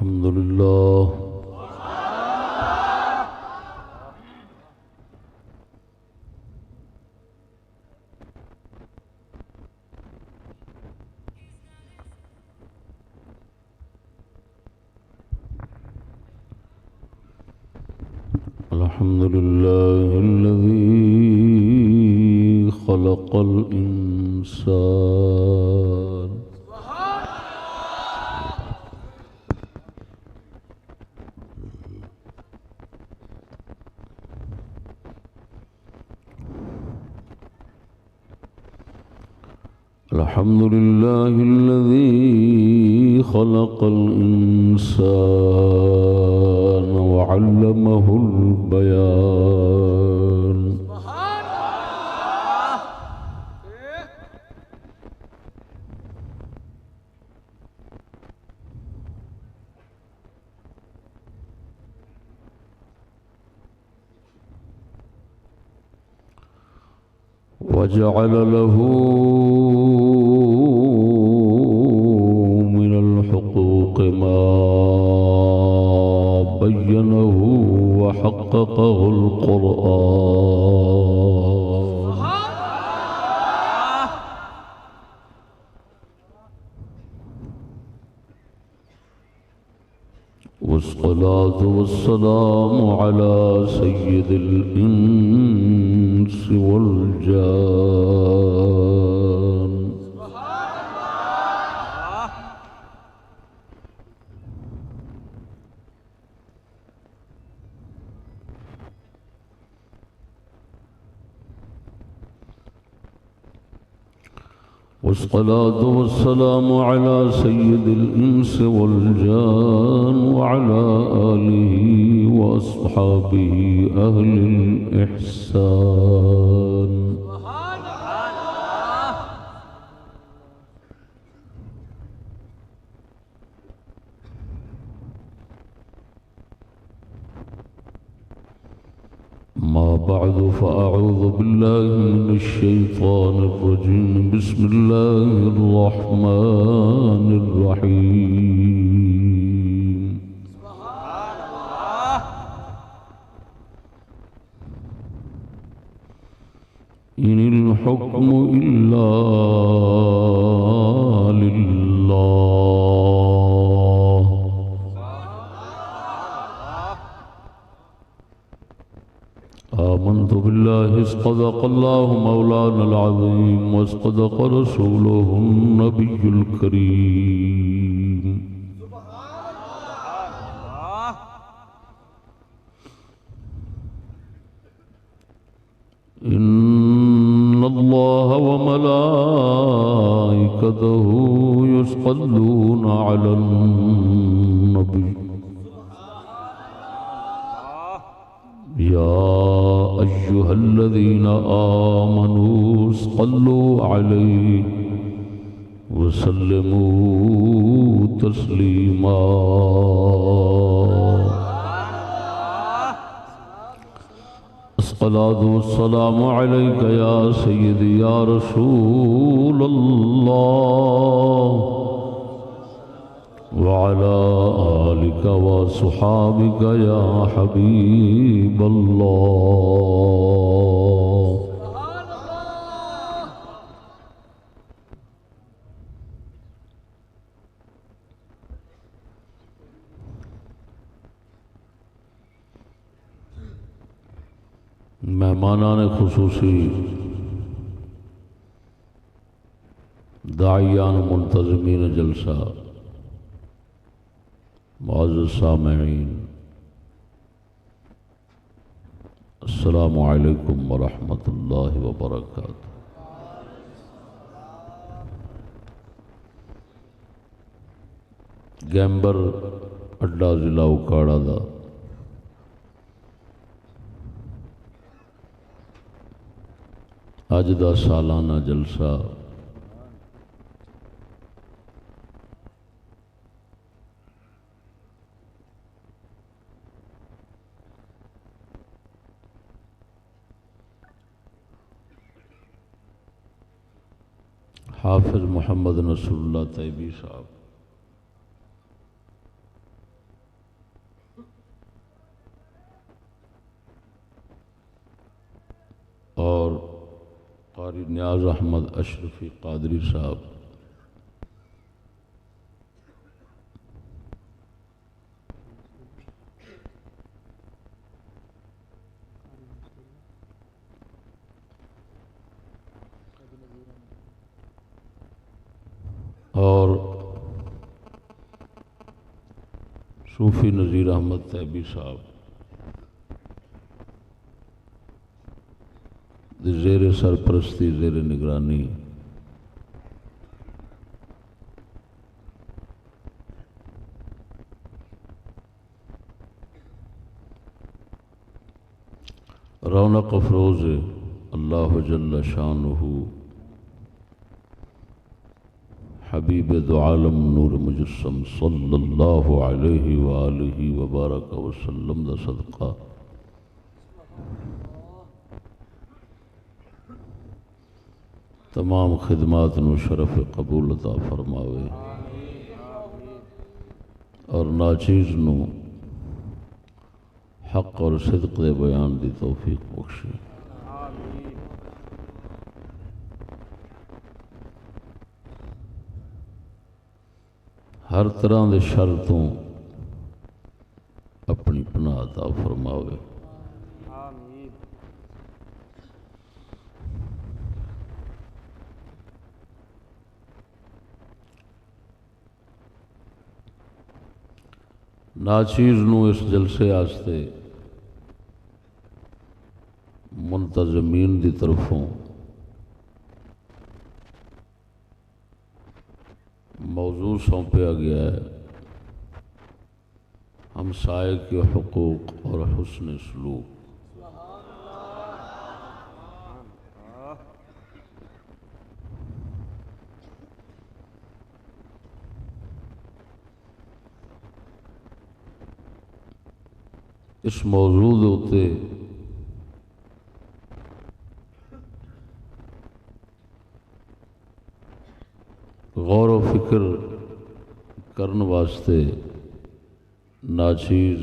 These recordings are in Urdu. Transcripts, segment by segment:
الحمد لله الحمد لله الذي خلق الإنسان الحمد لله الذي خلق الإنسان وعلمه البيان وجعل له من الحقوق ما بينه وحققه القرآن والصلاة والسلام على سيد الإنس والجان والصلاة والسلام على سيد الإنس والجان وعلى آله وأصحابه أهل الإحسان ما بعد فأعوذ بالله من الشيطان الرجيم بسم الله الرحمن الرحيم سبحان الله إن الحكم إلا لله آمنت بالله صدق الله مولانا العظيم وصدق رسوله النبي الكريم إن الله وملائكته يصلون على النبي يا أيها الذين آمنوا صلوا عليه وسلموا تسليما الصلاة والسلام عليك يا سيدي يا رسول الله وعلى آلك وصحابك يا حبيب الله مہمانان خصوصی داعیان منتظمین جلسہ معزز سامعین السلام علیکم ورحمۃ اللہ وبرکاتہ گیمبر اڈا ضلع اکاڑا دا اج دا سالانہ جلسہ حافظ محمد نصر اللہ طیبی صاحب اور قاری نیاز احمد اشرفی قادری صاحب اور صوفی نذیر احمد طیبی صاحب زیر سرپرستی زیر نگرانی رونق افروز اللہ جل شانہ حبیب دو عالم نور مجسم صلی اللہ علیہ وآلہ وبارک وسلم دا صدقہ تمام خدمات نو شرف قبول عطا فرماوے اور ناچیز نو حق اور صدق دے بیان دی توفیق بخشے۔ ہر طرح دے شر تو اپنی پناہ عطا فرماوے۔ ناچیز نو اس جلسے آستے منتظمین دی طرفوں موضوع سونپیا گیا ہے ہمسائے کے حقوق اور حسن سلوک۔ اس موضوع ہوتے غور و فکر کرن واسطے ناچیز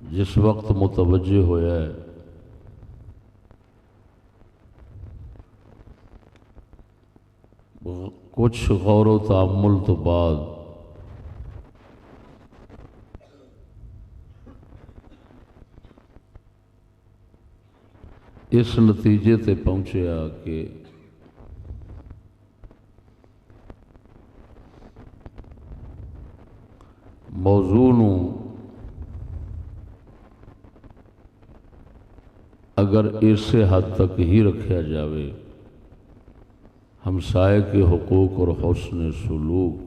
جس وقت متوجہ ہویا ہے کچھ غور و تأمل تو بعد اس نتیجے تے پہنچیا کہ موضوع نو اگر اسے حد تک ہی رکھا جاوے ہمسائے کے حقوق اور حسن سلوک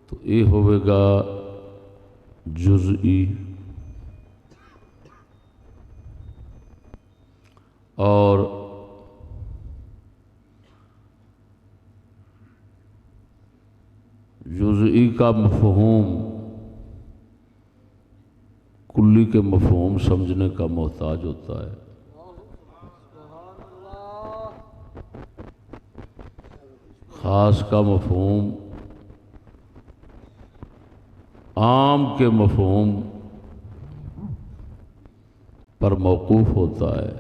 تو یہ ہوئے گا جزئی اور جزئی کا مفہوم کلی کے مفہوم سمجھنے کا محتاج ہوتا ہے۔ خاص کا مفہوم عام کے مفہوم پر موقوف ہوتا ہے۔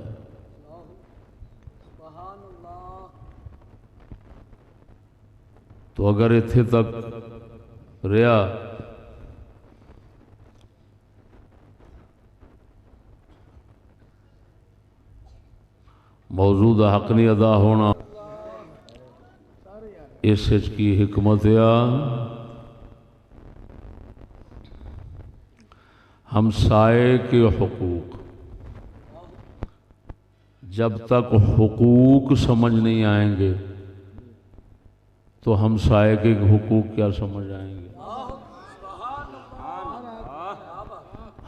تو اگر اتھے تک رہا موضوع دا حق نہیں ادا ہونا، اس کی حکمت یا ہمسائے کے حقوق، جب تک حقوق سمجھ نہیں آئیں گے تو ہمسائے کے حقوق کیا سمجھ آئیں گے؟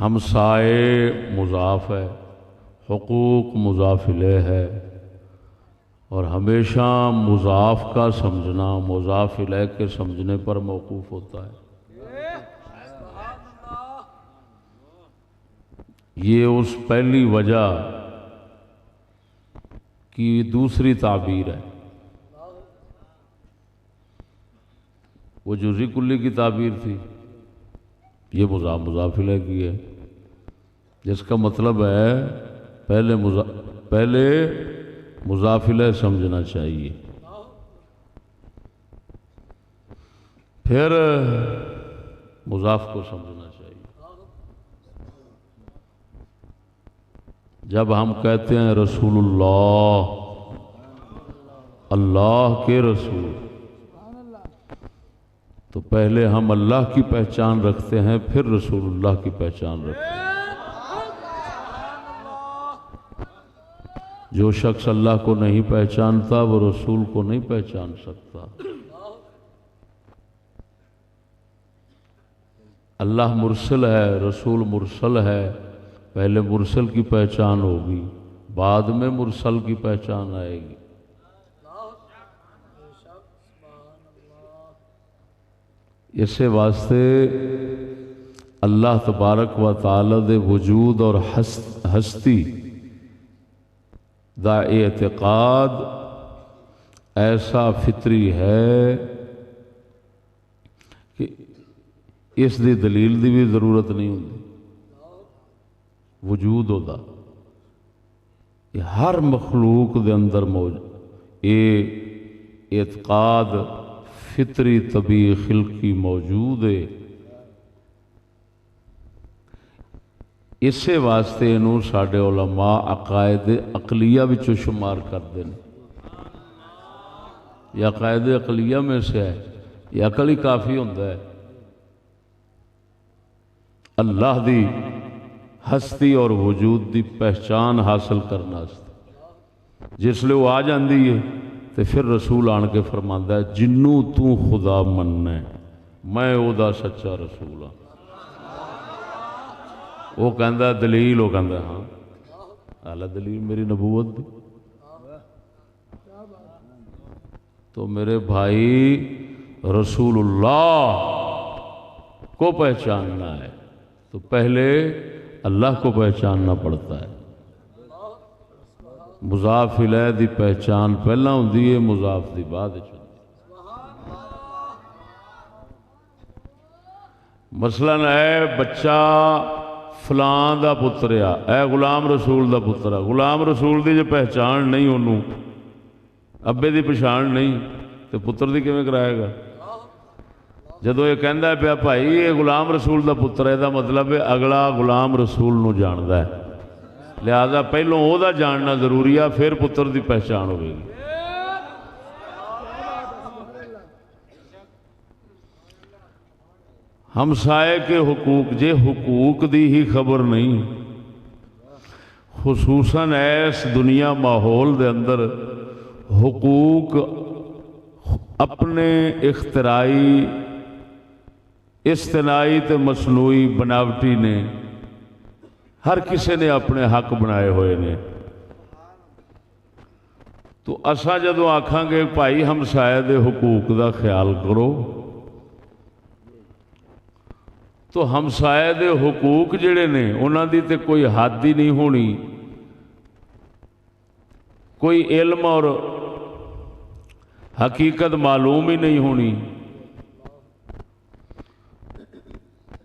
ہمسائے مضاف ہے، حقوق مضاف الیہ ہے، اور ہمیشہ مضاف کا سمجھنا مضاف الیہ کے سمجھنے پر موقوف ہوتا ہے۔ یہ اس پہلی وجہ کی دوسری تعبیر ہے۔ وہ جزئی کلی کی تعبیر تھی، یہ مضاف الیہ کی ہے، جس کا مطلب ہے پہلے مضاف الیہ سمجھنا چاہیے، پھر مضاف کو سمجھنا چاہیے۔ جب ہم کہتے ہیں رسول اللہ، اللہ کے رسول، تو پہلے ہم اللہ کی پہچان رکھتے ہیں، پھر رسول اللہ کی پہچان رکھتے ہیں۔ جو شخص اللہ کو نہیں پہچانتا وہ رسول کو نہیں پہچان سکتا۔ اللہ مرسل ہے، رسول مرسل ہے، پہلے مرسل کی پہچان ہوگی، بعد میں مرسل کی پہچان آئے گی۔ اسے واسطے اللہ تبارک و تعالی دے وجود اور ہستی دا اعتقاد ایسا فطری ہے کہ اس دی دلیل دی بھی ضرورت نہیں ہوتی۔ وجود ہوتا یہ ہر مخلوق دے اندر موجود، یہ اعتقاد فطری طبیعی خلقی موجود ہے۔ اسے واسطے انہوں ساڈے علماء عقائد عقلیہ وچوں شمار کرتے ہیں۔ یہ عقائد عقلیہ میں سے ہے، یہ عقل ہی کافی ہوتا ہے اللہ دی ہستی اور وجود دی پہچان حاصل کرنا۔ جس لئے وہ آ جاندی ہے تو پھر رسول آن کے فرماندا ہے جنوں تو خدا مننا ہے میں او دا سچا رسول ہاں۔ وہ کہندا دلیل، وہ کہندا ہاں اعلیٰ دلیل میری نبوت دی۔ تو میرے بھائی رسول اللہ کو پہچاننا ہے تو پہلے اللہ کو پہچاننا پڑتا ہے۔ مضاف الیہ دی پہچان پہلا ہوندی ہے، مضاف دی بعد ہوندی ہے۔ مثلا اے بچہ فلان دا پتر اے غلام رسول دا پتر ہے، غلام رسول دی جو پہچان نہیں انہوں، ابے دی پہچان نہیں تو پتر دی کیویں کرائے گا؟ جدو یہ کہندا ہے پیا بھائی یہ غلام رسول دا پتر ہے، دا مطلب ہے اگلا غلام رسول نو جاندا ہے، لہذا پہلوں او دا جاننا ضروری ہے، پھر پتر دی پہچان ہوئے گی۔ ہمسائے کے حقوق، جے حقوق دی ہی خبر نہیں، خصوصاً ایس دنیا ماحول دے اندر حقوق اپنے اختراعی اصطناعی تے مصنوعی بناوٹی نے ہر کسی نے اپنے حق بنائے ہوئے نے۔ تو اساں جدوں آکھاں گے بھائی ہمسائے دے حقوق دا خیال کرو، تو ہمسائے دے حقوق جڑے نے انہاں دی تے کوئی حد ہی نہیں ہونی، کوئی علم اور حقیقت معلوم ہی نہیں ہونی۔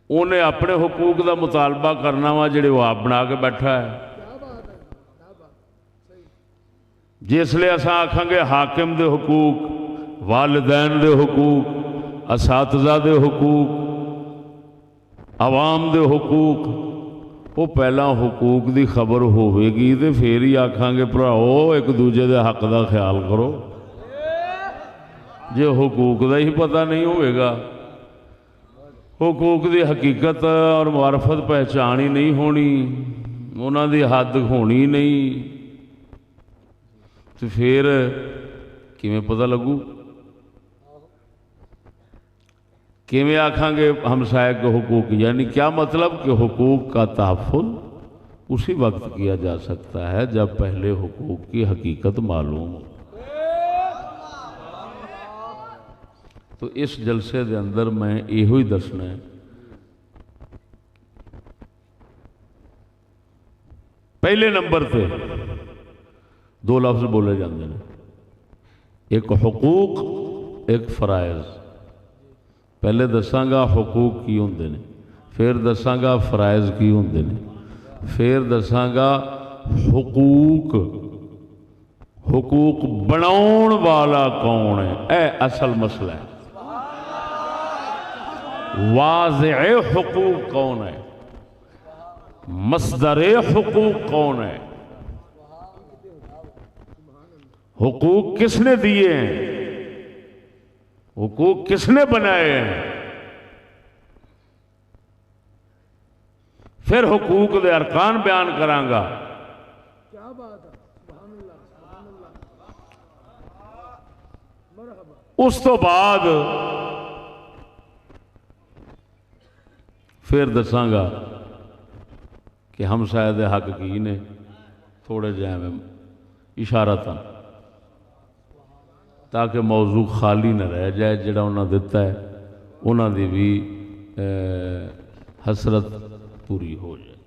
انہیں اپنے حقوق دا مطالبہ کرنا وا جڑے وہ آپ بنا کے بیٹھا ہے۔ جس لئے اساں آکھاں گے حاکم دے حقوق، والدین دے حقوق، اساتذہ دے حقوق، عوام دے حقوق، وہ پہلا حقوق دی خبر ہوئے گی تے پھر ہی آکھاں گے بھراؤ ایک دوجے دے حق دا خیال کرو۔ جے حقوق دا ہی پتہ نہیں ہوئے گا حقوق دی حقیقت اور معرفت پہچان ہی نہیں ہونی، انہاں دی حد ہونی نہیں، تو پھر کیویں پتہ لگو؟ کیویں آکھاں گے ہمسائے کے حقوق؟ یعنی کیا مطلب کہ حقوق کا تحفظ اسی وقت کیا جا سکتا ہے جب پہلے حقوق کی حقیقت معلوم ہو۔ تو اس جلسے دے اندر میں یہو ہی دسنا ہے، پہلے نمبر پہ دو لفظ بولے جاندے ہیں، ایک حقوق، ایک فرائض۔ پہلے دساں گا حقوق کی ہوندے نے، پھر دساں گا فرائض کی ہوندے نے، پھر دساں گا حقوق، حقوق بناؤن والا کون ہے، اے اصل مسئلہ ہے۔ واضع حقوق کون ہے، مصدر حقوق کون ہے، حقوق کس نے دیے ہیں، حقوق کس نے بنائے ہیں، پھر حقوق دے ارکان بیان کراں گا۔ اس تو بعد پھر دساں گا کہ ہمسایہ دے حق کی نے، تھوڑے جہاں میں اشارتاں، تاکہ موضوع خالی نہ رہ جائے، جڑا انہاں دیتا ہے انہاں دی بھی حسرت پوری ہو جائے۔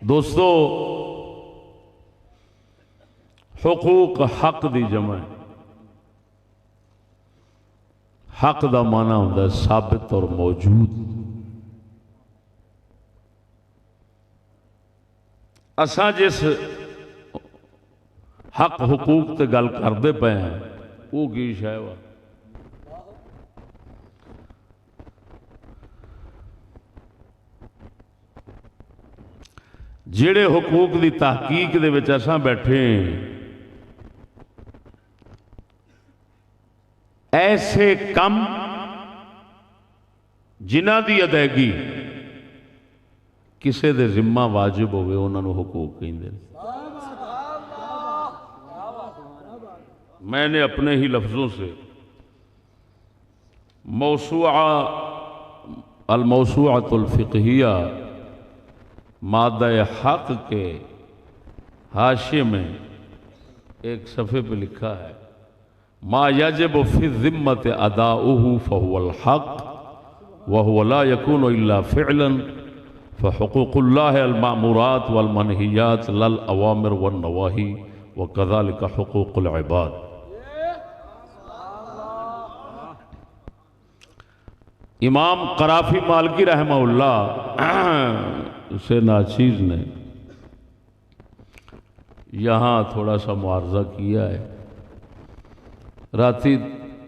دوستو، حقوق حق دی جمع ہے۔ حق دا معنی ہوتا ہے ثابت اور موجود۔ اساں جس حق حقوق تے گل کردے پے ہیں وہ کی شے وا؟ جڑے حقوق دی تحقیق دے وچ اساں بیٹھے ہیں، ایسے کم جنہ دی ادائیگی کسے دے ذمہ واجب ہوئے انہوں نے حقوق کہندے ہیں۔ میں نے اپنے ہی لفظوں سے الموسوعۃ الفقہیہ مادہ حق کے حاشیے میں ایک صفحے پہ لکھا ہے، ما یجب فی الذمۃ اداؤہ فہو الحق وہو لا یکون الا فعلا فحقوق اللہ المأمورات والمنہیات للأوامر والنواہی وکذالک حقوق العباد۔ امام قرافی مالکی رحمہ اللہ سے ناچیز نے یہاں تھوڑا سا معارضہ کیا ہے۔ راتی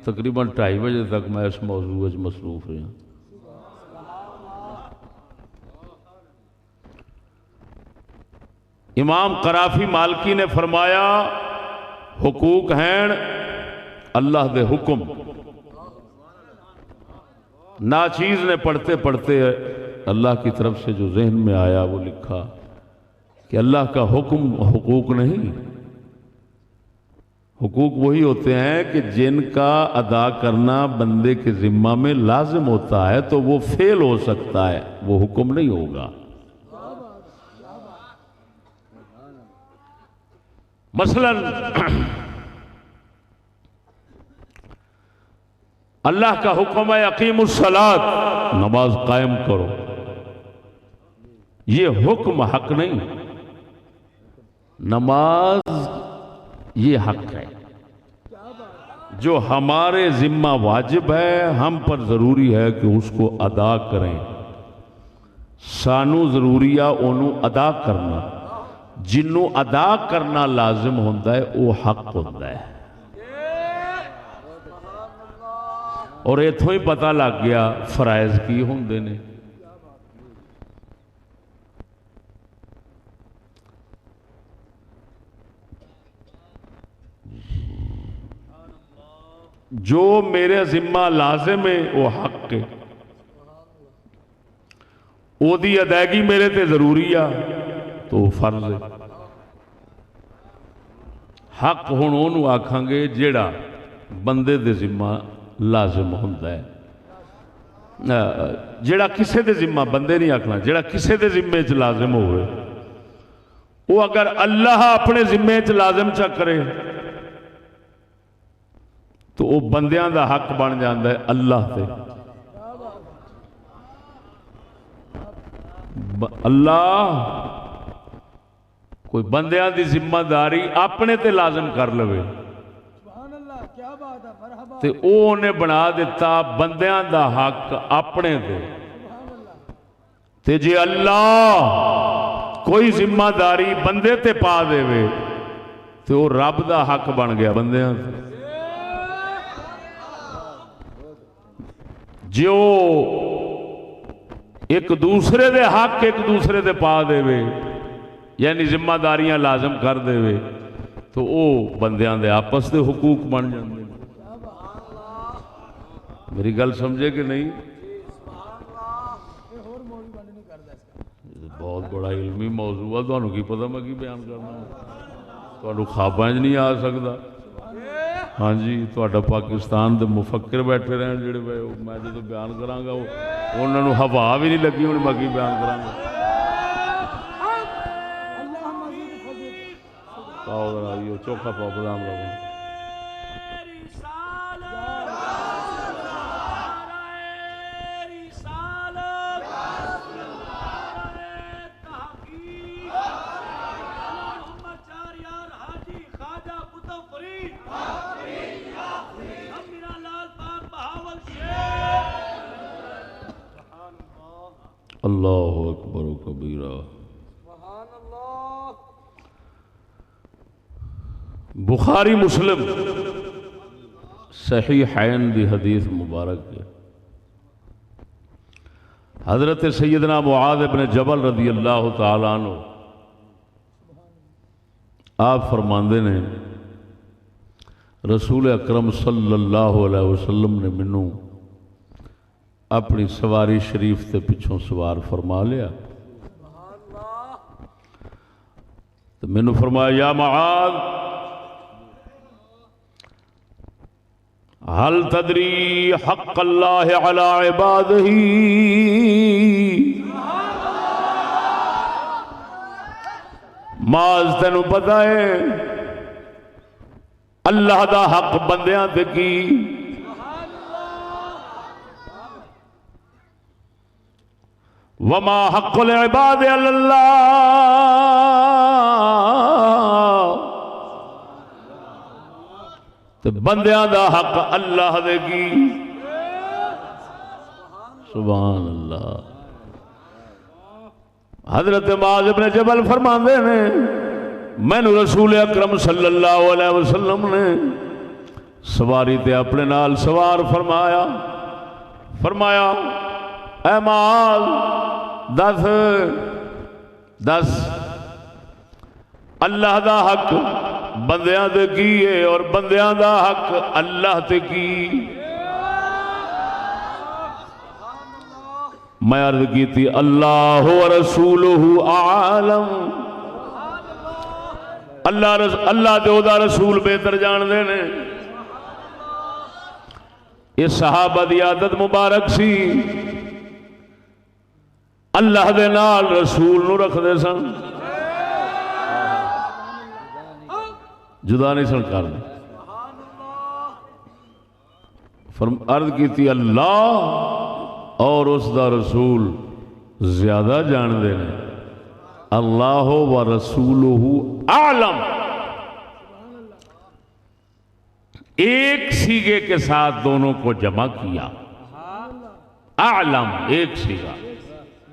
تقریباً 2:30 بجے تک میں اس موضوع میں مصروف رہا۔ امام قرافی مالکی نے فرمایا حقوق ہیں اللہ دے حکم۔ ناچیز نے پڑھتے پڑھتے اللہ کی طرف سے جو ذہن میں آیا وہ لکھا کہ اللہ کا حکم حقوق نہیں، حقوق وہی ہوتے ہیں کہ جن کا ادا کرنا بندے کے ذمہ میں لازم ہوتا ہے تو وہ فعل ہو سکتا ہے، وہ حکم نہیں ہوگا۔ مثلا اللہ کا حکم ہے اقیم الصلاۃ، نماز قائم کرو، یہ حکم حق نہیں، نماز یہ حق ہے جو ہمارے ذمہ واجب ہے، ہم پر ضروری ہے کہ اس کو ادا کریں۔ سانو ضروری ہے انہوں ادا کرنا، جنوں ادا کرنا لازم ہوتا ہے وہ حق ہوتا ہے۔ اور ایتھوں ہی پتہ لگ گیا فرائض کی ہوندے نے۔ جو میرے ذمہ لازم ہے وہ حق ہے، وہ دی ادائیگی میرے تے ضروری آ تو وہ فرض ہے۔ حق ہن اونوں آکھاں گے جیڑا بندے دے ذمہ لازم ہوندا ہے، جیڑا کسے دے ذمہ، بندے نہیں آکھنا، جیڑا کسے دے ذمے چ لازم ہوئے، وہ اگر اللہ اپنے ذمے چ لازم چا کرے تو وہ بندیاں دا حق بن جاندا ہے اللہ تے۔ اللہ کوئی بندیاں دی ذمہ داری اپنے تے لازم کر لوے تے او انہیں بنا دیتا بندیاں دا حق اپنے تے جے اللہ کوئی ذمہ داری بندے تے پا دے وے تے وہ رب دا حق بن گیا بندیاں تے۔ جو ایک دوسرے دے حق ایک دوسرے دے پا دے وے یعنی ذمہ داریاں لازم کر دے وے تو او بندیاں دے آپس دے حقوق بن جاندے۔ میری گل سمجھے کہ نہیں؟ بہت بڑا علمی موضوع ہے، تمہیں کی پتہ میں کی بیان کرنا، تمہیں خواباں نہیں آ سکتا۔ ہاں جی، تہاڈا پاکستان دے مفکر بیٹھے رہن جڑے میں جدوں بیان کراں گا انہاں نوں ہوا بھی نہیں لگی ہن میں کی بیان کراں گا۔ پاؤ ذرا یہ چوکھا پاؤ بادام رہو۔ اللہ اکبر و کبیرہ۔ بخاری مسلم صحیحین دی حدیث مبارک ہے، حضرت سیدنا معاذ بن جبل رضی اللہ تعالی عنہ آپ فرماندے نے رسول اکرم صلی اللہ علیہ وسلم نے منوں اپنی سواری شریف تے پچھوں سوار فرما لیا تو مینوں فرمایا یا معاذ هل تدری حق اللہ علی عبادہ، معاذ تینوں پتہ ہے اللہ دا حق بندیاں تے کی؟ وما حق العباد علی اللہ، تو بندیاں دا حق اللہ دے کی۔ سبحان اللہ۔ حضرت معاذ بن جبل فرماندے نے مینوں رسول اکرم صلی اللہ علیہ وسلم نے سواری تے اپنے نال سوار فرمایا اے معاذ دس اللہ دا حق بندیاں دے کی ہے اور بندیاں دا حق اللہ تے کی؟ میں عرض کی تھی اللہ و رسولہ اعلم، اللہ دے او دا رسول بہتر جان دے نے۔ اس صحابہ دی عادت مبارک سی اللہ دے نال رسول نو رکھ دے سن، جدا نہیں سن کرنے۔ عرض کی تھی اللہ اور اس دا رسول زیادہ جان دے نے، اللہ و رسولہ اعلم۔ ایک سیغے کے ساتھ دونوں کو جمع کیا، اعلم ایک سیغہ،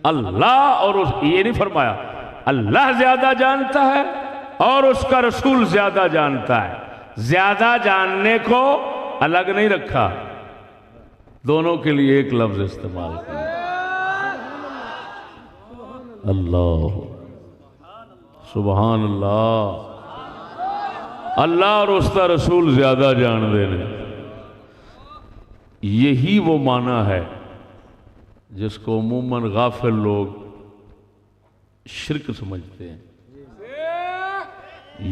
اللہ اور یہ نہیں فرمایا اللہ زیادہ جانتا ہے اور اس کا رسول زیادہ جانتا ہے، زیادہ جاننے کو الگ نہیں رکھا، دونوں کے لیے ایک لفظ استعمال کیا۔ اللہ سبحان اللہ، اللہ اور اس کا رسول زیادہ جان دے نے۔ یہی وہ معنی ہے جس کو عموماً غافل لوگ شرک سمجھتے ہیں.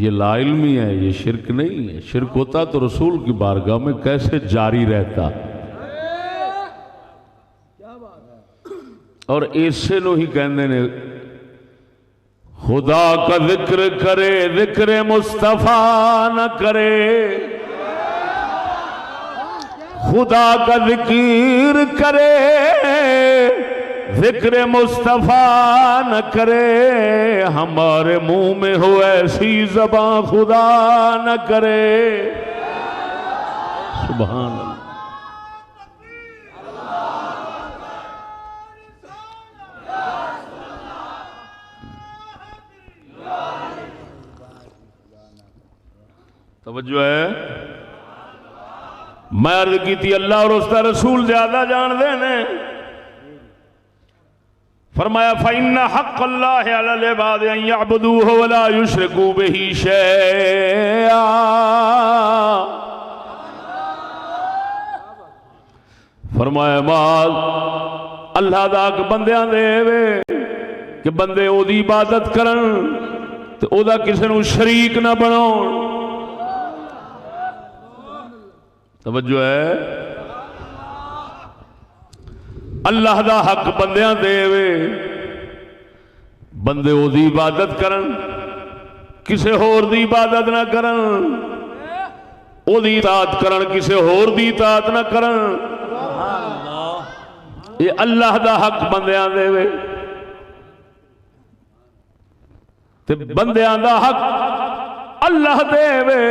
یہ لا علمی ہے، یہ شرک نہیں ہے. شرک ہوتا تو رسول کی بارگاہ میں کیسے جاری رہتا. اور ایسے نو ہی کہندے نے خدا کا ذکر کرے ذکر مصطفیٰ نہ کرے، خدا کا ذکر کرے ذکر مصطفیٰ نہ کرے، ہمارے منہ میں ہو ایسی زبان خدا نہ کرے. سبحان اللہ. توجہ ہے. میں عرض کی تھی اللہ اور اس کا رسول زیادہ جان دینے. فرمایا فَإِنَّ حَقَّ اللَّهِ عَلَى الْعِبَادِ أَن يَعْبُدُوهُ وَلَا يُشْرِكُوا بِهِ شَيْئًا. فرمایا مال اللہ دا حق بندیاں دے وے کہ بندے او دی عبادت کرن تے او دا کسے نوں شریک نہ بناؤن. توجہ ہے. اللہ دا حق بندیاں دے وے بندے او دی عبادت کرن کسے ہور دی عبادت نہ کرن، او دی اطاعت کرن کسے ہور دی اطاعت نہ کرن. یہ اللہ دا حق بندیاں دے وے تے بندیاں دا حق اللہ دے وے.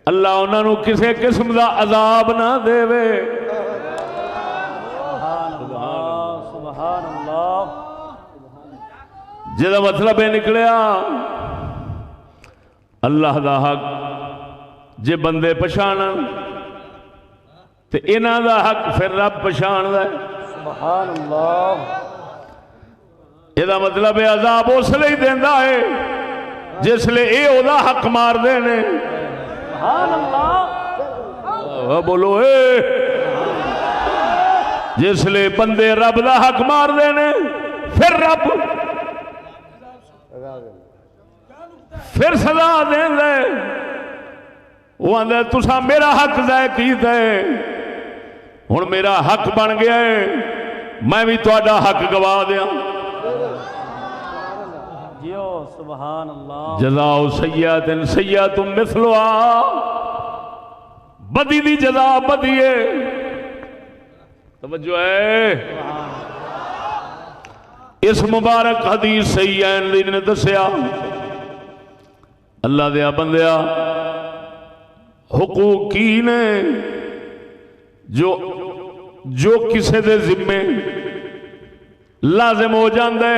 اللہ انہاں نو کسے قسم دا عذاب نہ دے وے. سبحان اللہ. جدا مطلب ہے نکلیا اللہ دا حق جے بندے پچھانن تے انہاں دا حق پھر رب پچھان دے. سبحان اللہ. یہ مطلب ہے عذاب اس لیے دیندا ہے جس لئے اے او دا حق مار دے نے. سبحان اللہ. بولو اے جس لئے بندے رب دا حق مار دے نے پھر رب پھر سزا دیں دے. وہ آندے تساں میرا حق ضائع کیتا ہے ہن میرا حق بن گیا ہے میں بھی تہاڈا حق گوا دیاں. سبحان اللہ. جزاء سیئۃ سیئۃ مثلها. بدی دی جزا بدی ہے. توجہ ہے. اس مبارک حدیث صحیحین نے دسیا اللہ دیا بندیا حقوق کی نے جو کسے دے ذمے لازم ہو جاندے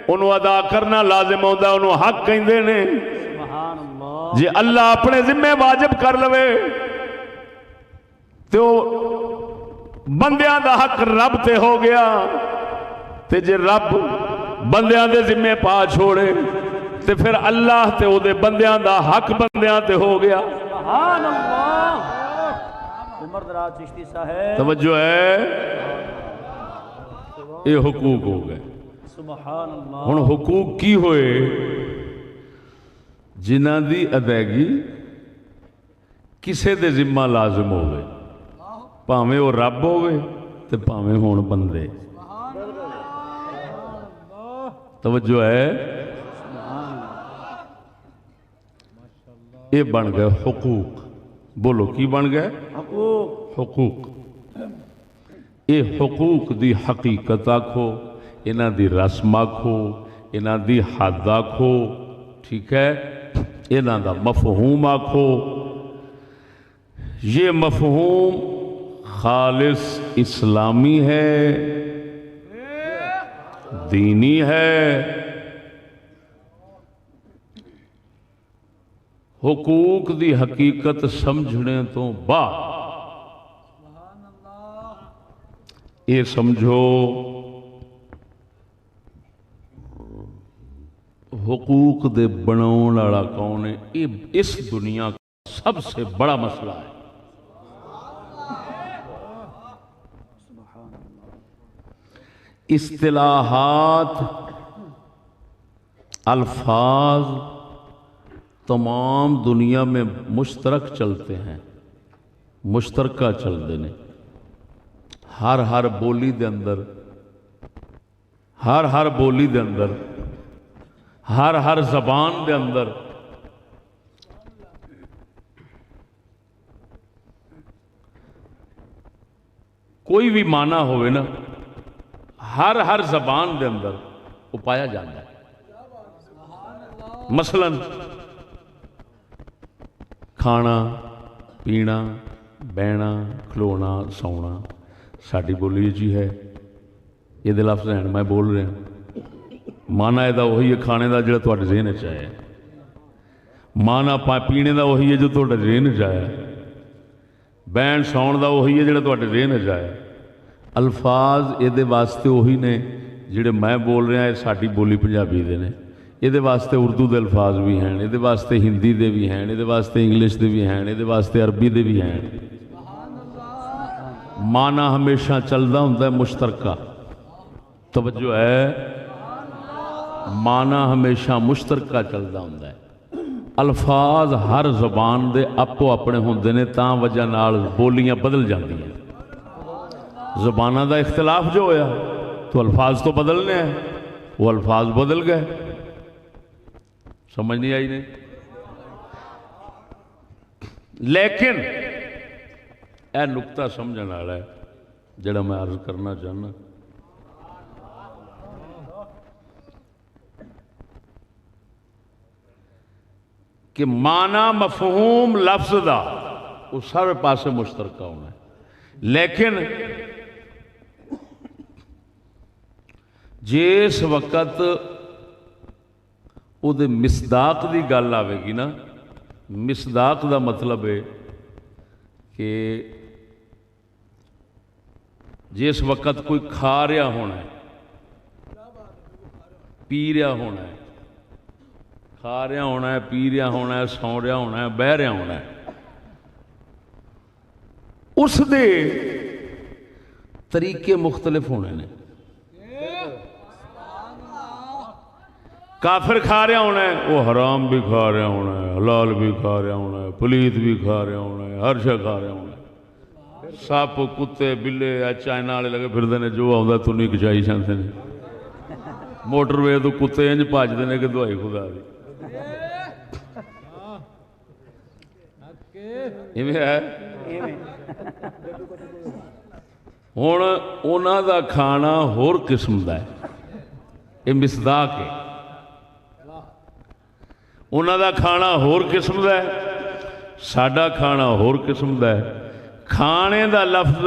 انہوں ادا کرنا لازم ہوتا ہے انہوں حق کہندے نے. جی اللہ اپنے ذمے واجب کر لوے تو بندیاں دا حق رب تے ہو گیا تے جے رب بندیاں دے ذمے پا چھوڑے تے پھر اللہ تے او دے بندیاں دا حق بندیاں تے ہو گیا. سبحان اللہ. عمر دراز چشتی صاحب. توجہ ہے. یہ حقوق ہو گئے. سبحان اللہ. ہن حقوق کی ہوئے جنہاں دی ادائیگی کسے دے ذمہ لازم ہوئے پاویں وہ رب ہوئے تے پاویں ہون بندے. توجہ ہے. یہ بن گئے حقوق. بولو کی بن گئے حقوق. یہ حقوق دی حقیقت آکھو انہاں دی رسم آکھو انہاں دی حد آکھو ٹھیک ہے انہاں دا مفہوم آکھو. یہ مفہوم خالص اسلامی ہے دینی ہے. حقوق دی حقیقت سمجھنے تو بعد یہ سمجھو حقوق دے بناؤن والا کون ہے. یہ اس دنیا کا سب سے بڑا مسئلہ ہے. اصطلاحات الفاظ تمام دنیا میں مشترک چلتے ہیں، مشترکہ چلتے ہیں، ہر بولی دے اندر، ہر بولی دے اندر، ہر زبان دے اندر کوئی بھی معنی ہوئے نا، ہر زبان دے اندر وہ پایا جاتا ہے۔ مثلا کھانا پینا بہنا کھلونا سونا ساری بولی جی ہے، یہ لفظ ہیں میں بول رہا، مانا یہ وہی ہے کھانے کا جڑا تھوڑے ذہن چ آیا، مانا پینے کا وہی ہے جو تھوڑے ذہن چ آیا، بہن ساؤن کا وہی ہے جڑا تھوڑے ذہن چ آیا۔ الفاظ یہ واسطے وہی نے جڑے میں بول رہا، یہ ساری بولی پنجابی دے نے، یہ واسطے اردو دے الفاظ بھی ہیں، یہ واسطے ہندی دے بھی ہیں، یہ واسطے انگلش دے بھی ہیں، یہ واسطے عربی دے بھی ہیں۔ معنی ہمیشہ چلتا ہوتا ہے مشترکہ، توجہ ہے، معنی ہمیشہ مشترکہ چلتا ہوتا ہے۔ الفاظ ہر زبان دے اپو اپنے ہوندے نے، تاں وجہ نال بولیاں بدل جاتی ہیں۔ زبانہ دا اختلاف جو ہویا تو الفاظ تو بدلنے ہیں، وہ الفاظ بدل گئے، سمجھ نہیں آئی نہیں؟ لیکن اے نقطہ سمجھنے والا ہے جڑا میں عرض کرنا چاہنا، کہ معنی مفہوم لفظ دا وہ سارے پاسے مشترکہ ہونا ہے، لیکن جس وقت وہ مصداق دی گل آئے گی نا، مصداق دا مطلب ہے کہ جس وقت کوئی کھا رہا ہونا ہے، پی رہا ہونا ہے، کھا رہا ہونا ہے، پی رہا ہونا ہے، سو رہا ہونا ہے، بہ رہا ہونا ہے، اس دے طریقے مختلف ہونے نے۔ کافر کھا رہا ہونا ہے، وہ حرام بھی کھا رہا ہونا ہے، حلال بھی کھا رہا ہونا ہے، پلیت بھی کھا رہا ہونا ہے، ہر شے کھا رہا ہونا ہے، سپ کتے بلے چائنا والے لگے پھرتے ہیں، جو آتا تو نہیں کچائی چاہتے ہیں، موٹر وے تو کتے انج بھجتے ہیں کہ دوائی خدا دی ہے۔ ہوں انہوں دا کھانا ہور قسم دا ہے، یہ مصداق ہے، انہوں دا کھانا ہور قسم دا ہے، ساڈا کھانا ہور قسم دا ہے۔ کھانے دا لفظ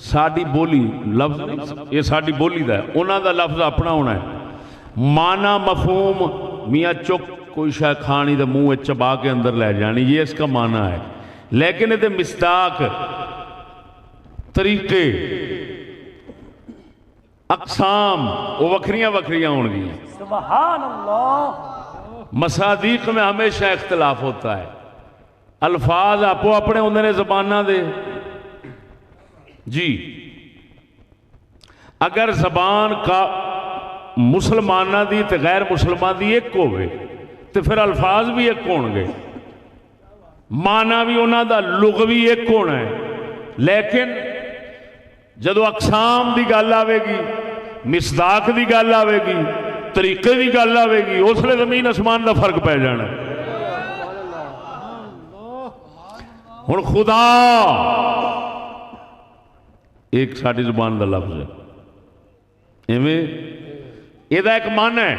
ساڈی بولی لفظ یہ ساڈی بولی دا ہے، انہوں دا لفظ اپنا ہونا ہے۔ معنی مفہوم میاں چک کوئی شاید کھانی دا منہ چبا کے اندر لے جانی، یہ اس کا معنی ہے، لیکن یہ مصداق طریقے اقسام وہ وکھریاں وکھریاں ہون گی۔ سبحان اللہ۔ مصادیق میں ہمیشہ اختلاف ہوتا ہے، الفاظ آپو اپنے ہوندے نے زبانہ دے جی۔ اگر زبان کا مسلمانہ دی تے غیر مسلمان دی ایک ہوئے تو پھر الفاظ بھی ایک ہون گے، معنی بھی انہاں دا لغوی ایک ہونا ہے، لیکن جدو اقسام دی گل آوے گی، مصداق دی گل آوے گی، طریقے دی گل آوے گی، اس لئے زمین اسمان دا فرق پہ جانا ہے۔ ہن خدا ایک ساڑی زبان دا لفظ ہے، ایویں یہ دا ایک معنی ہے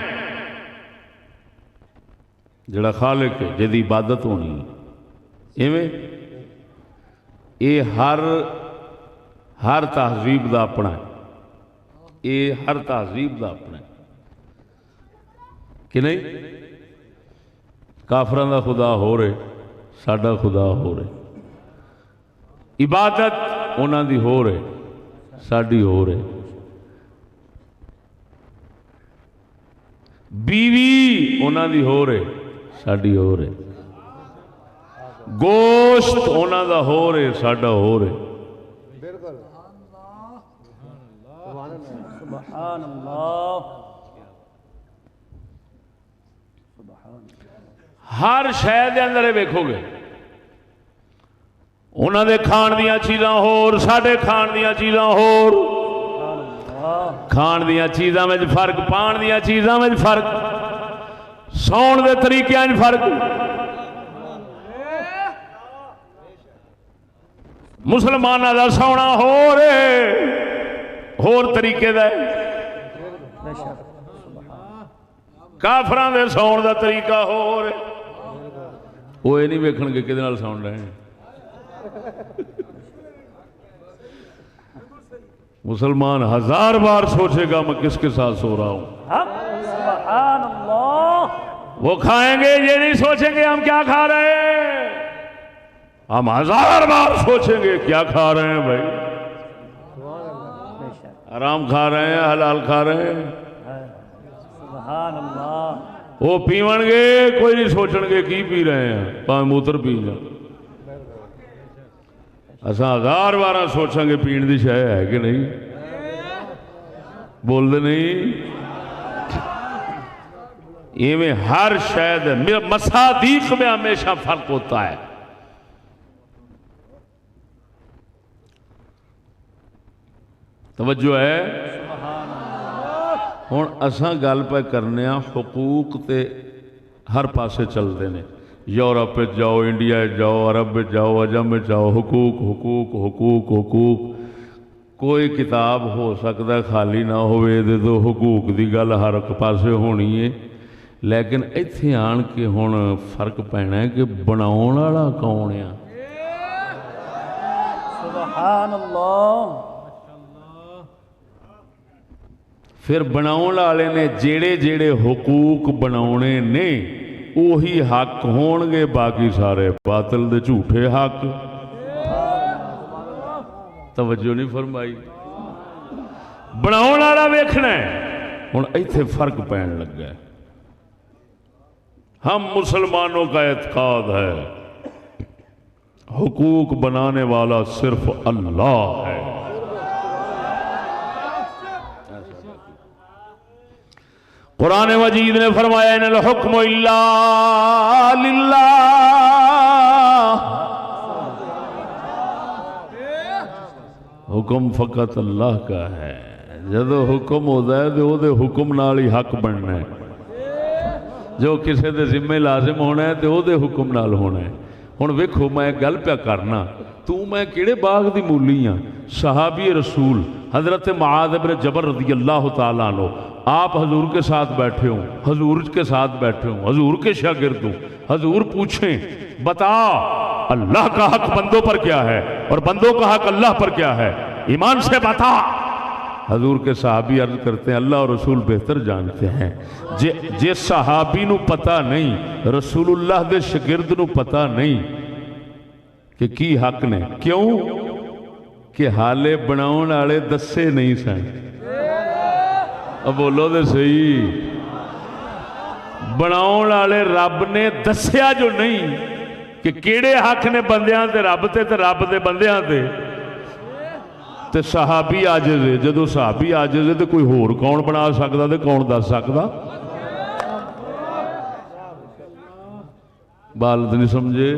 جڑا خالق ہے جدی عبادت ہونی ہے، ایویں یہ ہر تہذیب دا اپنا ہے، یہ ہر تہذیب دا اپنا ہے کہ نہیں؟ کافران دا خدا ہو رہے، ساڈا خدا ہو رہے، عبادت انہاں دی ہو رہے، ساڈی ہو رہے، بیوی انہاں دی ہو رہے، ساڈی ہو رہے، گوشت انہاں دا ہو رہے، ساڈا ہو رہے، سبحان اللہ ہر شے دے اندر ویکھو گے انہاں دے کھان دیاں چیزاں ہور ساڈے کھان دیاں چیزاں ہور کھان دیاں چیزاں وچ فرق پان دیاں چیزاں وچ فرق سون دے طریقیاں وچ فرق مسلماناں دا سونا ہور طریقے دا کافراں دے سون دا طریقہ ہور وہ یہ نہیں ویکھن گے کدے نال سون رہے ہیں مسلمان ہزار بار سوچے گا میں کس کے ساتھ سو رہا ہوں سبحان اللہ وہ کھائیں گے یہ نہیں سوچیں گے ہم کیا کھا رہے ہیں ہم ہزار بار سوچیں گے کیا کھا رہے ہیں بھائی حرام کھا رہے ہیں حلال کھا رہے ہیں سبحان اللہ وہ پیون گے کوئی نہیں سوچن گے کی پی رہے ہیں پاویں موتر پی جائیں اساں ہزار بار سوچیں گے پین دی شے ہے کہ نہیں بول دے نہیں ایویں ہر شاید مصادیق میں ہمیشہ فرق ہوتا ہے توجہ ہے ہوں اساں گل پہ کرنے حقوق تے ہر پاسے چلتے ہیں یورپ جاؤ انڈیا جاؤ عرب جاؤ عجم جاؤ حقوق حقوق حقوق حقوق کوئی کتاب ہو سکتا ہے خالی نہ ہوئے دے تو حقوق دی گل ہر ایک پاسے ہونی ہے لیکن ایتھے آن کے ہن فرق پینا ہے کہ بناؤن والا کون ہے سبحان اللہ پھر بناؤن والے نے جیڑے جیڑے حقوق بناونے نے وہی حق ہون گے باقی سارے باطل دے جھوٹے حق توجہ نہیں فرمائی بناؤن والا ویکھنا ہے ہن ایتھے فرق پین لگا ہے ہم مسلمانوں کا اعتقاد ہے حقوق بنانے والا صرف اللہ ہے قرآن مجید نے فرمایا ان الحکم الا للہ حکم فقط اللہ کا ہے جدو حکم ہوتا ہے تو وہ حکم نال ہی حق بننا ہے جو کسی دے ذمے لازم ہونا ہے تو وہ حکم نال ہونا ہے ہن ویکھو میں گل پیا کرنا میں کیڑے باغ دی مولی ہاں صحابی رسول حضرت معاذ بن جبل رضی اللہ تعالیٰ عنہ آپ حضور کے ساتھ بیٹھے ہوں حضور کے ساتھ بیٹھے ہوں حضور کے شاگرد ہوں حضور پوچھیں بتا اللہ کا حق بندوں پر کیا ہے اور بندوں کا حق اللہ پر کیا ہے ایمان سے بتا حضور کے صحابی عرض کرتے ہیں اللہ اور رسول بہتر جانتے ہیں جے صحابی نو پتہ نہیں رسول اللہ دے شاگرد نو پتہ نہیں کہ کی حق نے کیوں کہ حالے بناؤن والے دسے نہیں سن اب بولو دے صحیح بناؤن والے رب نے دسیا جو نہیں کہ کیڑے حق نے بندیاں تے رب دے بندیاں تے صحابی عاجز ہے جدو صحابی عاجز ہے تو کوئی ہور کون بنا سکتا تے کون دس سکتا بالت نہیں سمجھے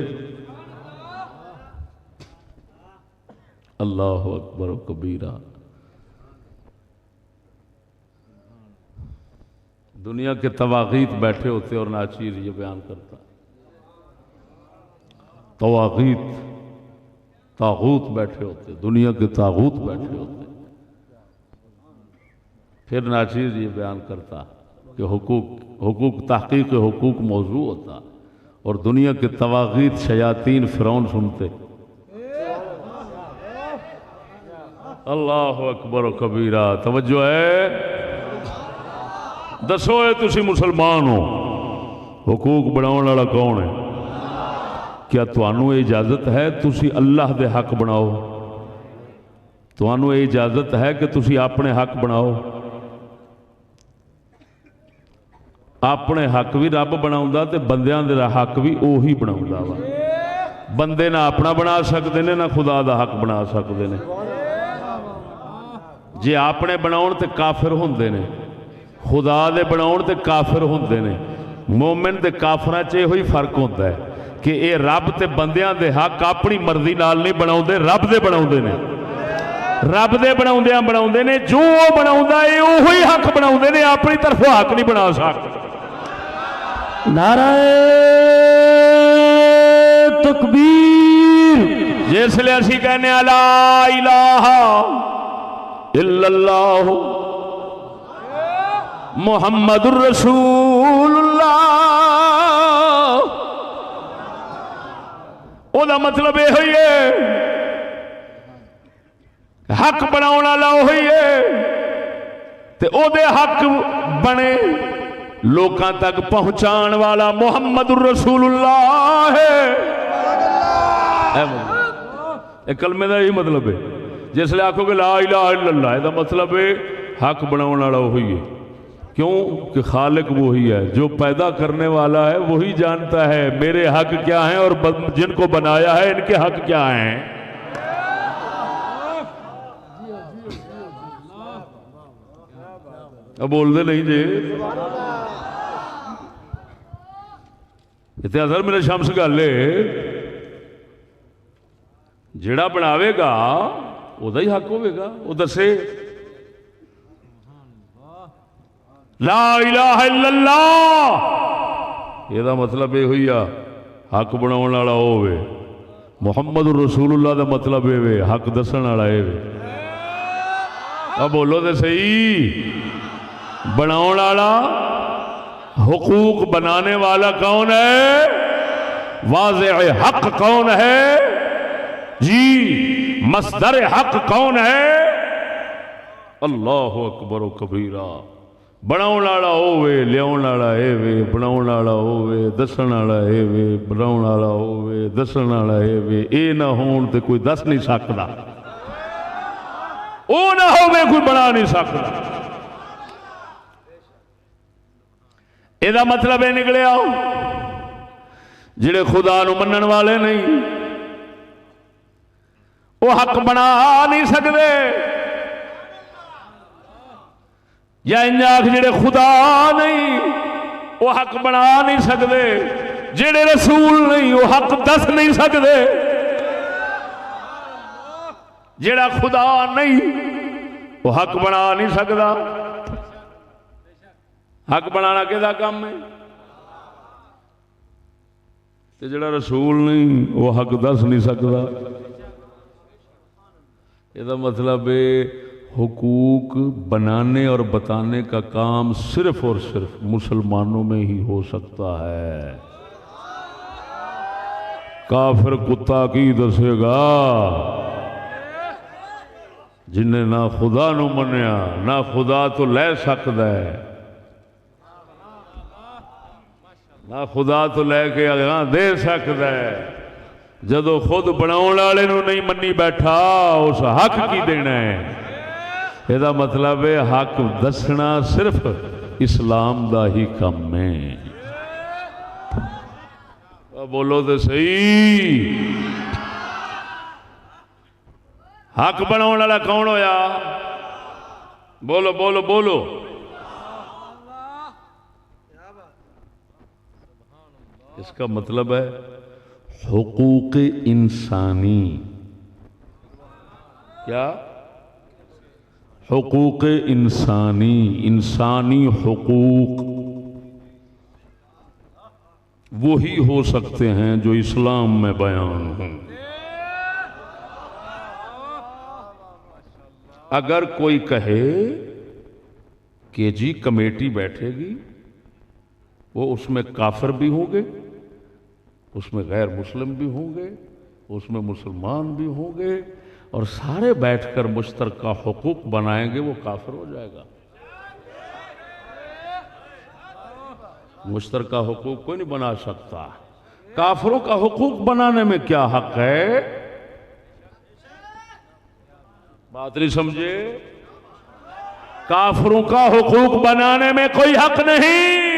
اللہ اکبر و کبیرہ دنیا کے طواغیت بیٹھے ہوتے اور ناچیز یہ بیان کرتا طاغوت بیٹھے ہوتے دنیا کے طاغوت بیٹھے ہوتے پھر ناچیز یہ بیان کرتا کہ حقوق تحقیق حقوق موضوع ہوتا اور دنیا کے طواغیت شیاطین فرعون سنتے اللہ اکبر و کبیرہ توجہ ہے دسو ہے تسی مسلمان ہو حقوق بناؤن والا کون ہے کیا توانوں اجازت ہے تسی اللہ دے حق بناؤ توانوں اجازت ہے کہ تسی اپنے حق بناؤ اپنے حق بھی رب بناؤں تے بندیاں دے حق بھی اوہی بناؤں وا بندے نہ اپنا بنا سکتے ہیں نہ خدا دا حق بنا سکتے ہیں جے اپنے بناؤن تے کافر ہوندے نے، خدا دے بناؤن تے کافر ہوندے نے۔ مومن تے کافراں چ ہوئی فرق ہوتا ہے کہ اے رب تے بندیاں دے حق اپنی مرضی نال نہیں بناؤندے، رب دے بناؤندے نے، رب دے بناؤندیاں بناؤندے نے، جو وہ بناؤندا ہے وہی حق بناؤندے نے، اپنی طرفوں حق نہیں بنا سکتے۔ نعرہ تکبیر، جس لئے اسی کہنے لا الہ الا اللہ محمد الرسول اللہ، او دا مطلب یہ ہوئی ہے حق بناؤن والا ہوئی ہے تے او دے حق بنے لوکاں تک پہنچان والا محمد الرسول اللہ ہے۔ اے کلمے دا یہی مطلب ہے۔ جس لئے آکھو کہ لا الہ الا اللہ، دا مطلب ہے حق بناؤن والا ہوئی ہے۔ کیوں کہ خالق وہی ہے، جو پیدا کرنے والا ہے وہی جانتا ہے میرے حق کیا ہیں اور جن کو بنایا ہے ان کے حق کیا ہیں۔ اب بول دے نہیں جی، اتنے اثر میرے شمس گالے جڑا بناوے گا وہ دا ہی حق ہوئے گا، وہ دسے لا الہ الا اللہ، یہ دا مطلب یہ ہوئی حق بناؤن والا ہوئے۔ محمد الرسول اللہ دا مطلب یہ حق دسن والا ہے۔ اب بولو تے صحیح، بناؤن والا حقوق بنانے والا کون ہے؟ واضح حق کون ہے جی؟ مصدر حق کون ہے؟ اللہ اکبر و کبیرہ۔ بناؤن والا ہوئے، لیاؤن والا اے وے، بناؤن والا ہوئے، دسن والا اے وے، بناؤن والا ہوئے، دسن والا اے وے، اے نہ ہون تے کوئی دس نہیں سکتا، او نہ ہوئے کوئی بنا نہیں سکتا۔ اے دا مطلب ہے نکلے آؤ جڑے خدا نو منن والے نہیں وہ حق بنا نہیں سکتے، یا انجاک جڑے خدا نہیں وہ حق بنا نہیں سکتے، جڑے رسول نہیں وہ حق دس نہیں سکتے، جڑا خدا نہیں وہ حق بنا نہیں سکتا۔ حق بنانا کیدا کام ہے؟ تے جڑا رسول نہیں وہ حق دس نہیں سکتا۔ یہ مطلب ہے حقوق بنانے اور بتانے کا کام صرف اور صرف مسلمانوں میں ہی ہو سکتا ہے۔ کافر کتا کی دسے گا جنہیں نہ خدا نو منیا نہ خدا تو لے سکتا ہے، نہ خدا تو لے کے اگاں دے سکتا ہے، جدو خود بناؤن والے نو نہیں منی بیٹھا اس حق کی دینا ہے۔ یہ مطلب ہے حق دسنا صرف اسلام دا ہی کم ہے۔ بولو تو صحیح، حق بناؤن والا کون ہویا؟ بولو بولو بولو۔ اس کا مطلب ہے حقوق انسانی۔ کیا؟ حقوق انسانی، انسانی حقوق وہی ہو سکتے ہیں جو اسلام میں بیان ہوں۔ اگر کوئی کہے کہ جی کمیٹی بیٹھے گی وہ اس میں کافر بھی ہوں گے، اس میں غیر مسلم بھی ہوں گے، اس میں مسلمان بھی ہوں گے، اور سارے بیٹھ کر مشترکہ حقوق بنائیں گے، وہ کافر ہو جائے گا۔ مشترکہ حقوق کوئی نہیں بنا سکتا۔ کافروں کا حقوق بنانے میں کیا حق ہے؟ بات نہیں سمجھے؟ کافروں کا حقوق بنانے میں کوئی حق نہیں۔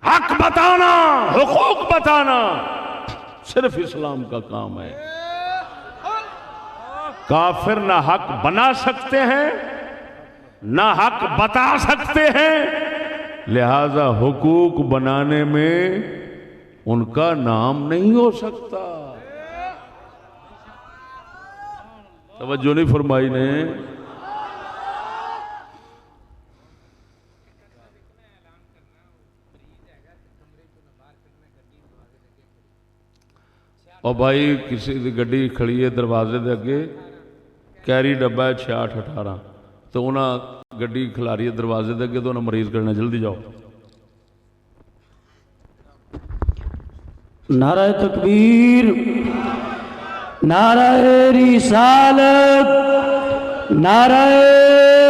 حق بتانا، حقوق بتانا صرف اسلام کا کام ہے۔ کافر نہ حق بنا سکتے ہیں نہ حق بتا سکتے ہیں، لہذا حقوق بنانے میں ان کا نام نہیں ہو سکتا۔ توجہ نہیں فرمائی نے؟ اور بھائی کسی دی گڈی کھڑی ہے دروازے دے اگے، کیری ڈبا ہے 6618، تو انہاں گڈی کھلاری ہے دروازے دے اگے، تو انہاں مریض کرنا، جلدی جاؤ۔ نعرہ تکبیر، نعرہ رسالت، نعرہ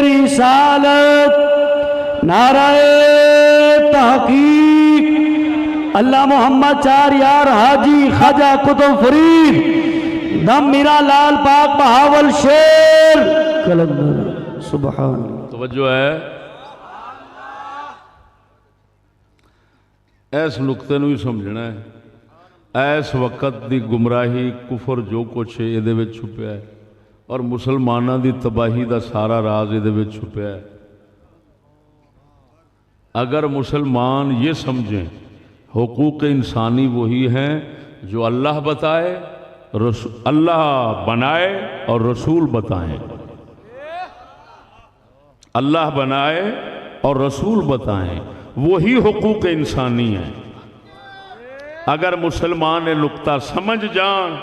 رسالت، نعرہ تحقیق، اللہ محمد چار یار حاجی خواجہ قطب فرید دم میرا لال پاک بہاول شیر کلندر سبحان اللہ۔ توجہ ہے، ایس نقطے نو ہی سمجھنا ہے۔ ایس وقت دی گمراہی کفر جو کچھ ہے یہ وچ چھپیا ہے، اور مسلمانوں دی تباہی دا سارا راز یہ وچ چھپیا ہے۔ اگر مسلمان یہ سمجھیں حقوق انسانی وہی ہیں جو اللہ بتائے، اللہ بنائے اور رسول بتائیں، اللہ بنائے اور رسول بتائیں، وہی حقوق انسانی ہیں۔ اگر مسلمان یہ نقطہ سمجھ جان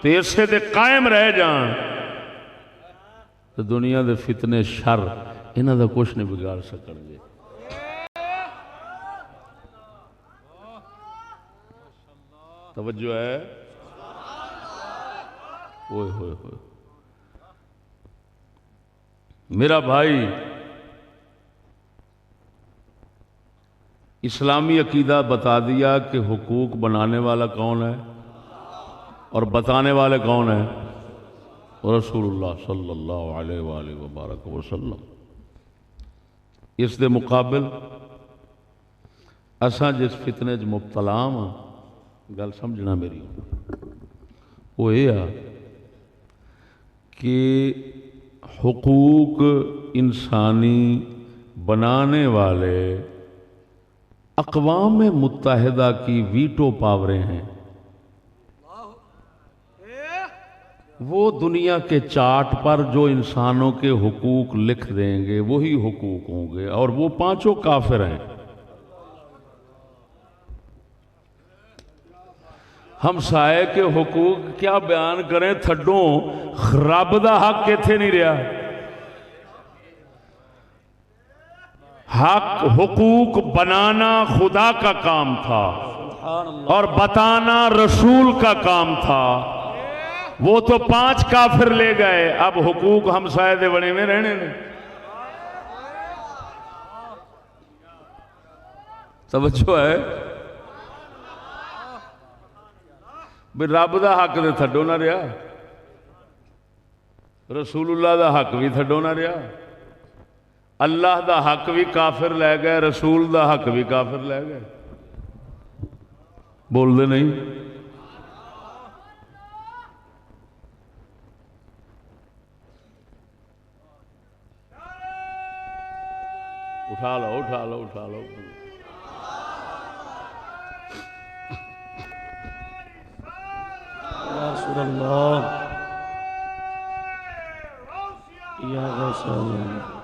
تو اسے دے قائم رہ جان تو دنیا دے فتنے شر انہاں دا کچھ نہیں بگاڑ سکن گے۔ توجہ ہے؟ اوئے ہوئے ہوئے میرا بھائی، اسلامی عقیدہ بتا دیا کہ حقوق بنانے والا کون ہے اور بتانے والے کون ہیں؟ رسول اللہ صلی اللہ علیہ وآلہ وبارک وسلم۔ اس دے مقابل اساں جس فتنے چ مبتلا ہاں، گل سمجھنا میری، وہ یہ کہ حقوق انسانی بنانے والے اقوام متحدہ کی ویٹو پاوریں ہیں۔ وہ دنیا کے چارٹ پر جو انسانوں کے حقوق لکھ دیں گے وہی حقوق ہوں گے، اور وہ پانچوں کافر ہیں۔ ہم سائے کے حقوق کیا بیان کریں، تھڈوں رب دا حق کیتھے نہیں رہا۔ حق حقوق بنانا خدا کا کام تھا اور بتانا رسول کا کام تھا، وہ تو 5 کافر لے گئے، اب حقوق ہم سائے دے بنے میں رہنے نے۔ توجہ ہے؟ بھئی رب دا حق دے تھڈو نہ رہا، رسول اللہ دا حق بھی تھڈو نہ رہا، اللہ دا حق بھی کافر لے گئے، رسول دا حق بھی کافر لے گئے۔ بول دے نہیں؟ اٹھا لو اٹھا لو اٹھا لو۔ یا رسول اللہ، یا غوث اللہ،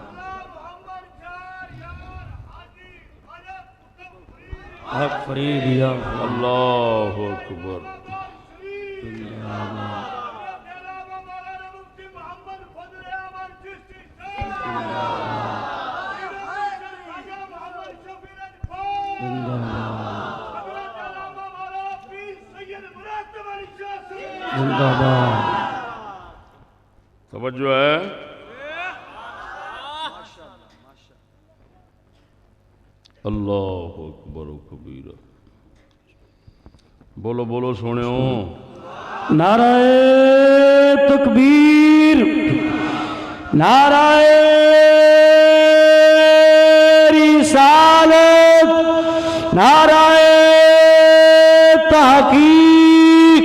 حق فرید یا اللہ اکبر۔ زندہ باد۔ توجہ ہے؟ اللہ اکبر و کبیرہ۔ بولو بولو سونے ہوں۔ نعرہ تکبیر، نعرہ رسالت، نعرہ تحقیق،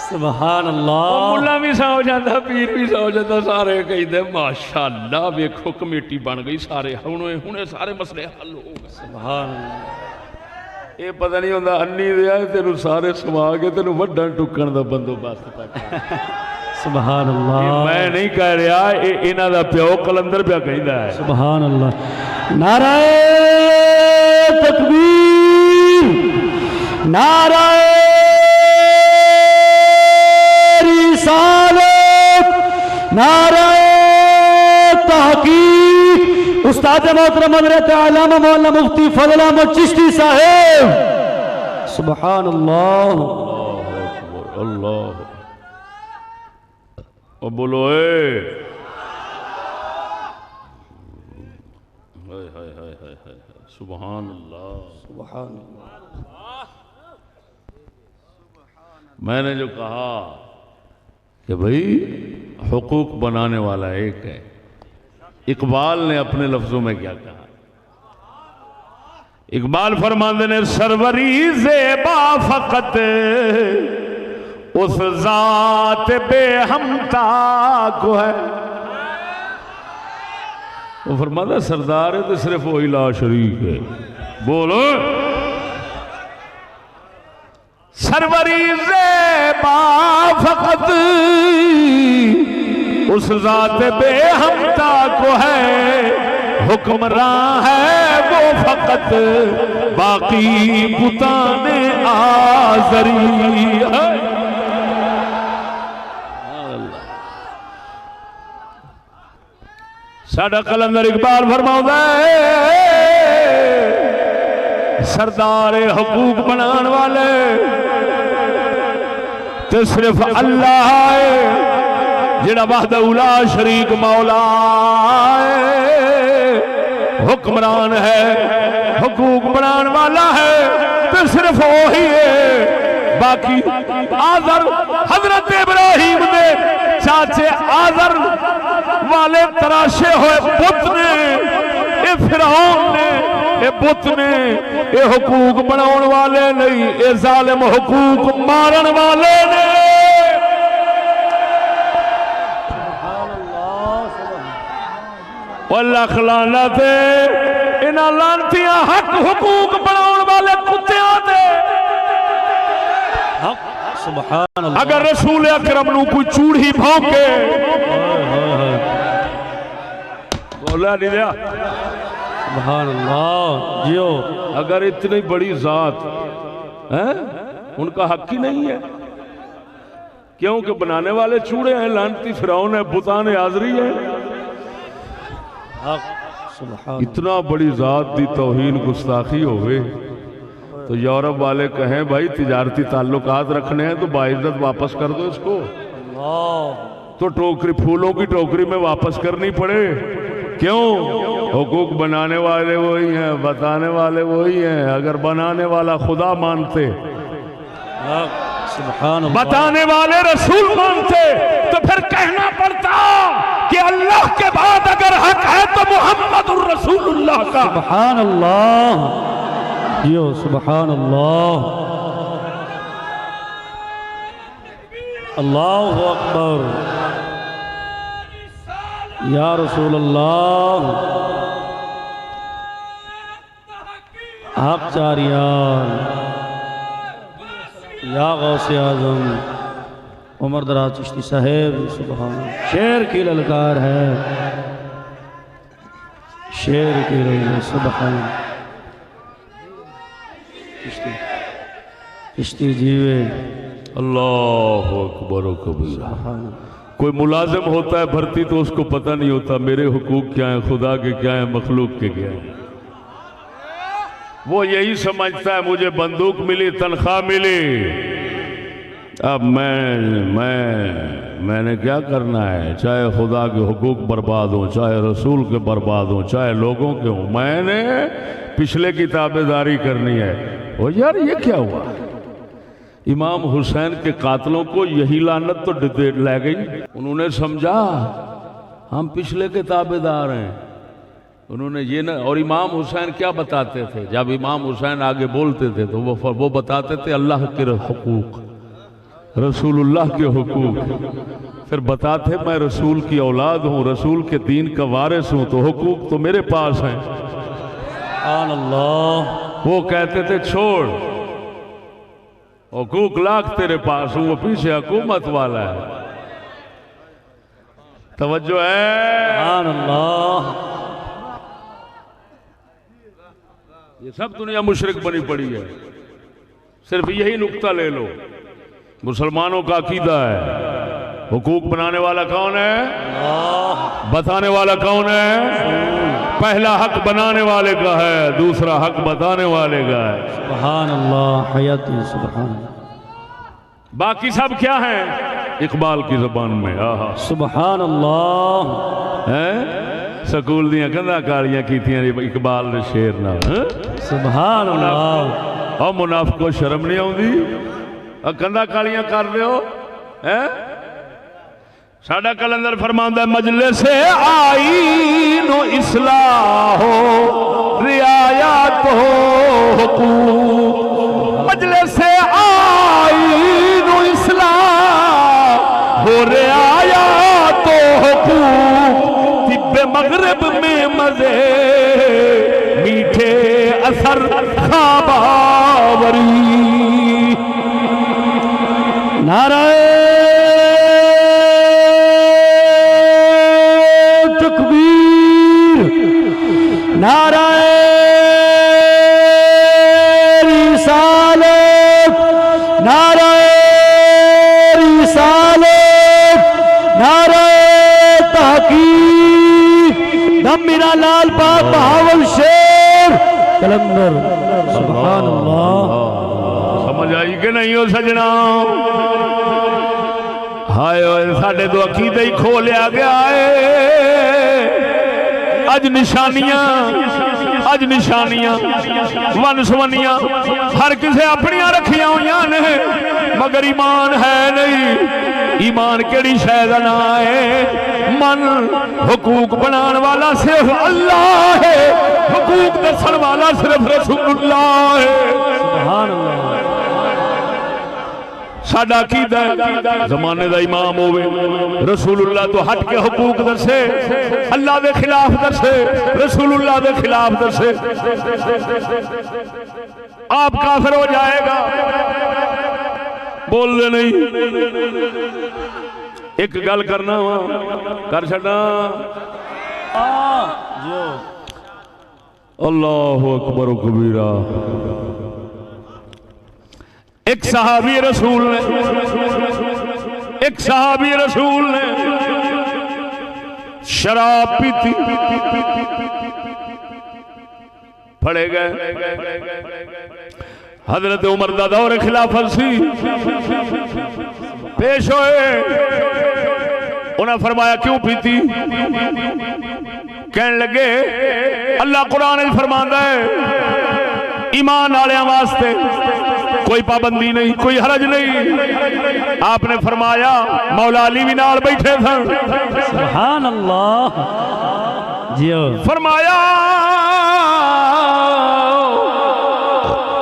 سبحان اللہ ملا بھی سو جاتا پیر بھی سو جاتا سارے کہتے ماشاءاللہ ویکھو کمیٹی بن گئی سارے ہنے سارے مسئلے حل ہو گئے سبحان اللہ یہ پتہ نہیں ہوتا انی دیا تینوں سارے سما کے تینوں وڈن ٹکن دا بندوبست تک سبحان اللہ میں نہیں کہہ رہا انہاں دا پیو کلندر پیا کہندا ہے سبحان اللہ نعرہ تکبیر نعرہ رسالت نعرہ تحقیق استاد محترم حضرت علامہ مولانا مفتی فضل احمد چشتی صاحب سبحان اللہ اللہ اور بولو اے سبحان اللہ سبحان اللہ میں نے جو کہا کہ بھئی حقوق بنانے والا ایک ہے اقبال نے اپنے لفظوں میں کیا کہا اقبال فرماندے نے سروری زیبا فقط اس ذات بے ہمتا کو ہے وہ فرماتا سردار ہے تو صرف وہی لا شریک ہے بولو سروری زیبا فقط اس ذات بے ہمتا کو ہے حکمراں ہے وہ فقط باقی بتان آزری ہے ساڈا کلندر اقبال فرماؤں ہے سردار حقوق بنان والے تو صرف اللہ ہے جڑا وحدہ لا شریک مولا ہے حکمران ہے حقوق بنان والا ہے تو صرف وہی ہے باقی آذر حضرت ابراہیم نے چاچے آذر والے تراشے ہوئے بت نے اے فرعون نے اے بت نے اے حقوق بناؤن والے نہیں اے ظالم حقوق مارن والے نے واللہ لعنت انہاں لعنتیاں حق حقوق بناؤن والے کتیاں دے سبحان اللہ اگر رسول اکرم نو کوئی چوڑی بھونکے بولا نہیں دیا سبحان اللہ جیو اگر اتنی بڑی ذات ان کا حق ہی نہیں ہے کیونکہ بنانے والے چوڑے ہیں لعنتی فرعون ہے بتان آزری ہے سبحان اتنا بڑی ذات دی توہین گستاخی ہوئے تو یورپ والے کہیں بھائی تجارتی تعلقات رکھنے ہیں تو باعزت واپس کر دو اس کو تو ٹوکری پھولوں کی ٹوکری میں واپس کرنی پڑے کیوں حقوق بنانے والے وہی ہیں بتانے والے وہی ہیں اگر بنانے والا خدا مانتے بتانے والے رسول مانتے تو پھر کہنا پڑتا کہ اللہ کے بعد اگر حق ہے تو محمد الرسول اللہ کا سبحان اللہ جیو سبحان اللہ اللہ اکبر یا رسول اللہ حق چاریان یا غوث اعظم عمر دراز چشتی صاحب سبحان شیر کی للکار ہے شیر کی للکار سبحان چشتی جیوے اللہ اکبر و کبیر کوئی ملازم ہوتا ہے بھرتی تو اس کو پتہ نہیں ہوتا میرے حقوق کیا ہیں خدا کے کیا ہیں مخلوق کے کیا ہیں وہ یہی سمجھتا ہے مجھے بندوق ملی تنخواہ ملی اب میں نے کیا کرنا ہے چاہے خدا کے حقوق برباد ہوں چاہے رسول کے برباد ہوں چاہے لوگوں کے ہوں میں نے پچھلے کی تابعداری کرنی ہے وہ یار یہ کیا ہوا امام حسین کے قاتلوں کو یہی لعنت تو لے گئی انہوں نے سمجھا ہم پچھلے کے تابعدار ہیں انہوں نے یہ نہ، اور امام حسین کیا بتاتے تھے جب امام حسین آگے بولتے تھے تو وہ بتاتے تھے اللہ کے حقوق، رسول اللہ کے حقوق، پھر بتاتے میں رسول کی اولاد ہوں، رسول کے دین کا وارث ہوں، تو حقوق تو میرے پاس ہیں۔ سبحان اللہ۔ وہ کہتے تھے چھوڑ، حقوق لاکھ تیرے پاس ہوں، وہ پیچھے حکومت والا ہے۔ توجہ ہے؟ سبحان اللہ۔ یہ سب دنیا مشرک بنی پڑی ہے، صرف یہی نقطہ لے لو۔ مسلمانوں کا عقیدہ ہے حقوق بنانے والا کون ہے؟ بتانے والا کون ہے؟ پہلا حق بنانے والے کا ہے، دوسرا حق بتانے والے کا ہے۔ سبحان اللہ حیاتی سبحان اللہ۔ باقی سب کیا ہیں؟ اقبال کی زبان میں آہا سبحان اللہ۔ سکول دیاں کندھاں کالیاں کیتیاں اقبال نے شیر نال۔ سبحان اللہ۔ اور منافقو شرم نہیں آؤندی کندھاں کالیاں کر رہے ہو؟ ساڈا کلندر فرماندا ہے مجلس آئین و اصلاح ہو رعایت ہو حقوق، مجلس آئین و اصلاح ہو رعایت و حقوق، طب مغرب میں مزے میٹھے اثر خواب آوری۔ نعرہ نعرہ رسالت، نعرہ رسالت، نعرہ تحقیق، دم میرا لال پاک بہاول شیر کلندر۔ سبحان اللہ۔ سمجھ آئی کہ نہیں ہو سجنا؟ ہائے ہوئے ساڑھے تو عقیدہ ہی کھو لیا گیا ہے۔ اج نشانیاں ونسونیاں ہر کسے اپنیاں رکھیاں ہویاں نے، مگر ایمان ہے نہیں۔ ایمان کیڑی شے دا نام ہے؟ من حقوق بنان والا صرف اللہ ہے، حقوق دسن والا صرف رسول اللہ ہے۔ سبحان اللہ۔ ساڈا عقیدہ ہے زمانے دا امام ہوئے رسول اللہ تو ہٹ کے حقوق دسے، اللہ دے خلاف دسے، رسول اللہ دے خلاف دسے، آپ کافر ہو جائے گا۔ بول دے نہیں۔ ایک گل کرنا کر چھڑنا۔ اللہ اکبر و کبیرہ۔ ایک صحابی رسول نے شراب پیتی، پھڑے گئے۔ حضرت عمر دا دور خلافت سی، پیش ہوئے، انہاں فرمایا کیوں پیتی؟ کہنے لگے اللہ قرآن میں فرماندا ہے ایمان والےاں واسطے کوئی پابندی نہیں، کوئی حرج نہیں۔ آپ نے فرمایا مولا علی بھی نال بیٹھے تھے، سبحان اللہ۔ فرمایا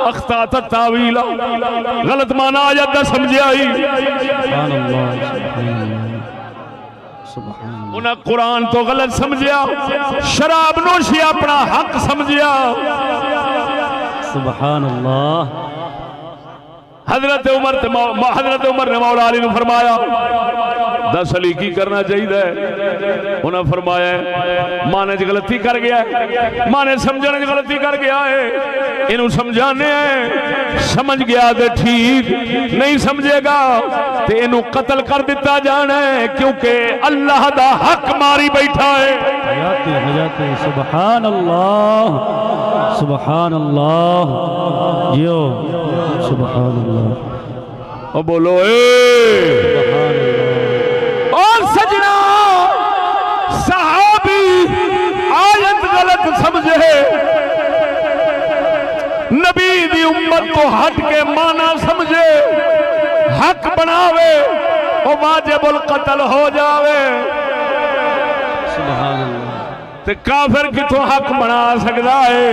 اخطأت التاویل، غلط معنی آیت نہ سمجھے آئی۔ سبحان اللہ۔ سبحان اللہ۔ انہاں قرآن تو غلط سمجھیا، شراب نوشی اپنا حق سمجھیا۔ سبحان اللہ۔ حضرت عمر نے مولا علی نے فرمایا دس علی کی کرنا چاہیے؟ انہوں نے فرمایا مانے چ غلطی کر گیا ہے، مانے سمجھنے چ غلطی کر گیا ہے، انہوں سمجھانے ہیں، سمجھ گیا تو ٹھیک، نہیں سمجھے گا تو انہوں قتل کر دیتا جانا ہے، کیونکہ اللہ دا حق ماری بیٹھا ہے۔ حیاتی سبحان اللہ۔ سبحان اللہ۔ جیو سبحان اللہ۔ اور بولو اور سجنا صحابی آیت غلط سمجھے، نبی دی امت کو ہٹ کے مانا سمجھے، حق بناوے اور واجب القتل ہو جاوے۔ سبحان اللہ۔ تے کافر کتوں حق بنا سکتا ہے؟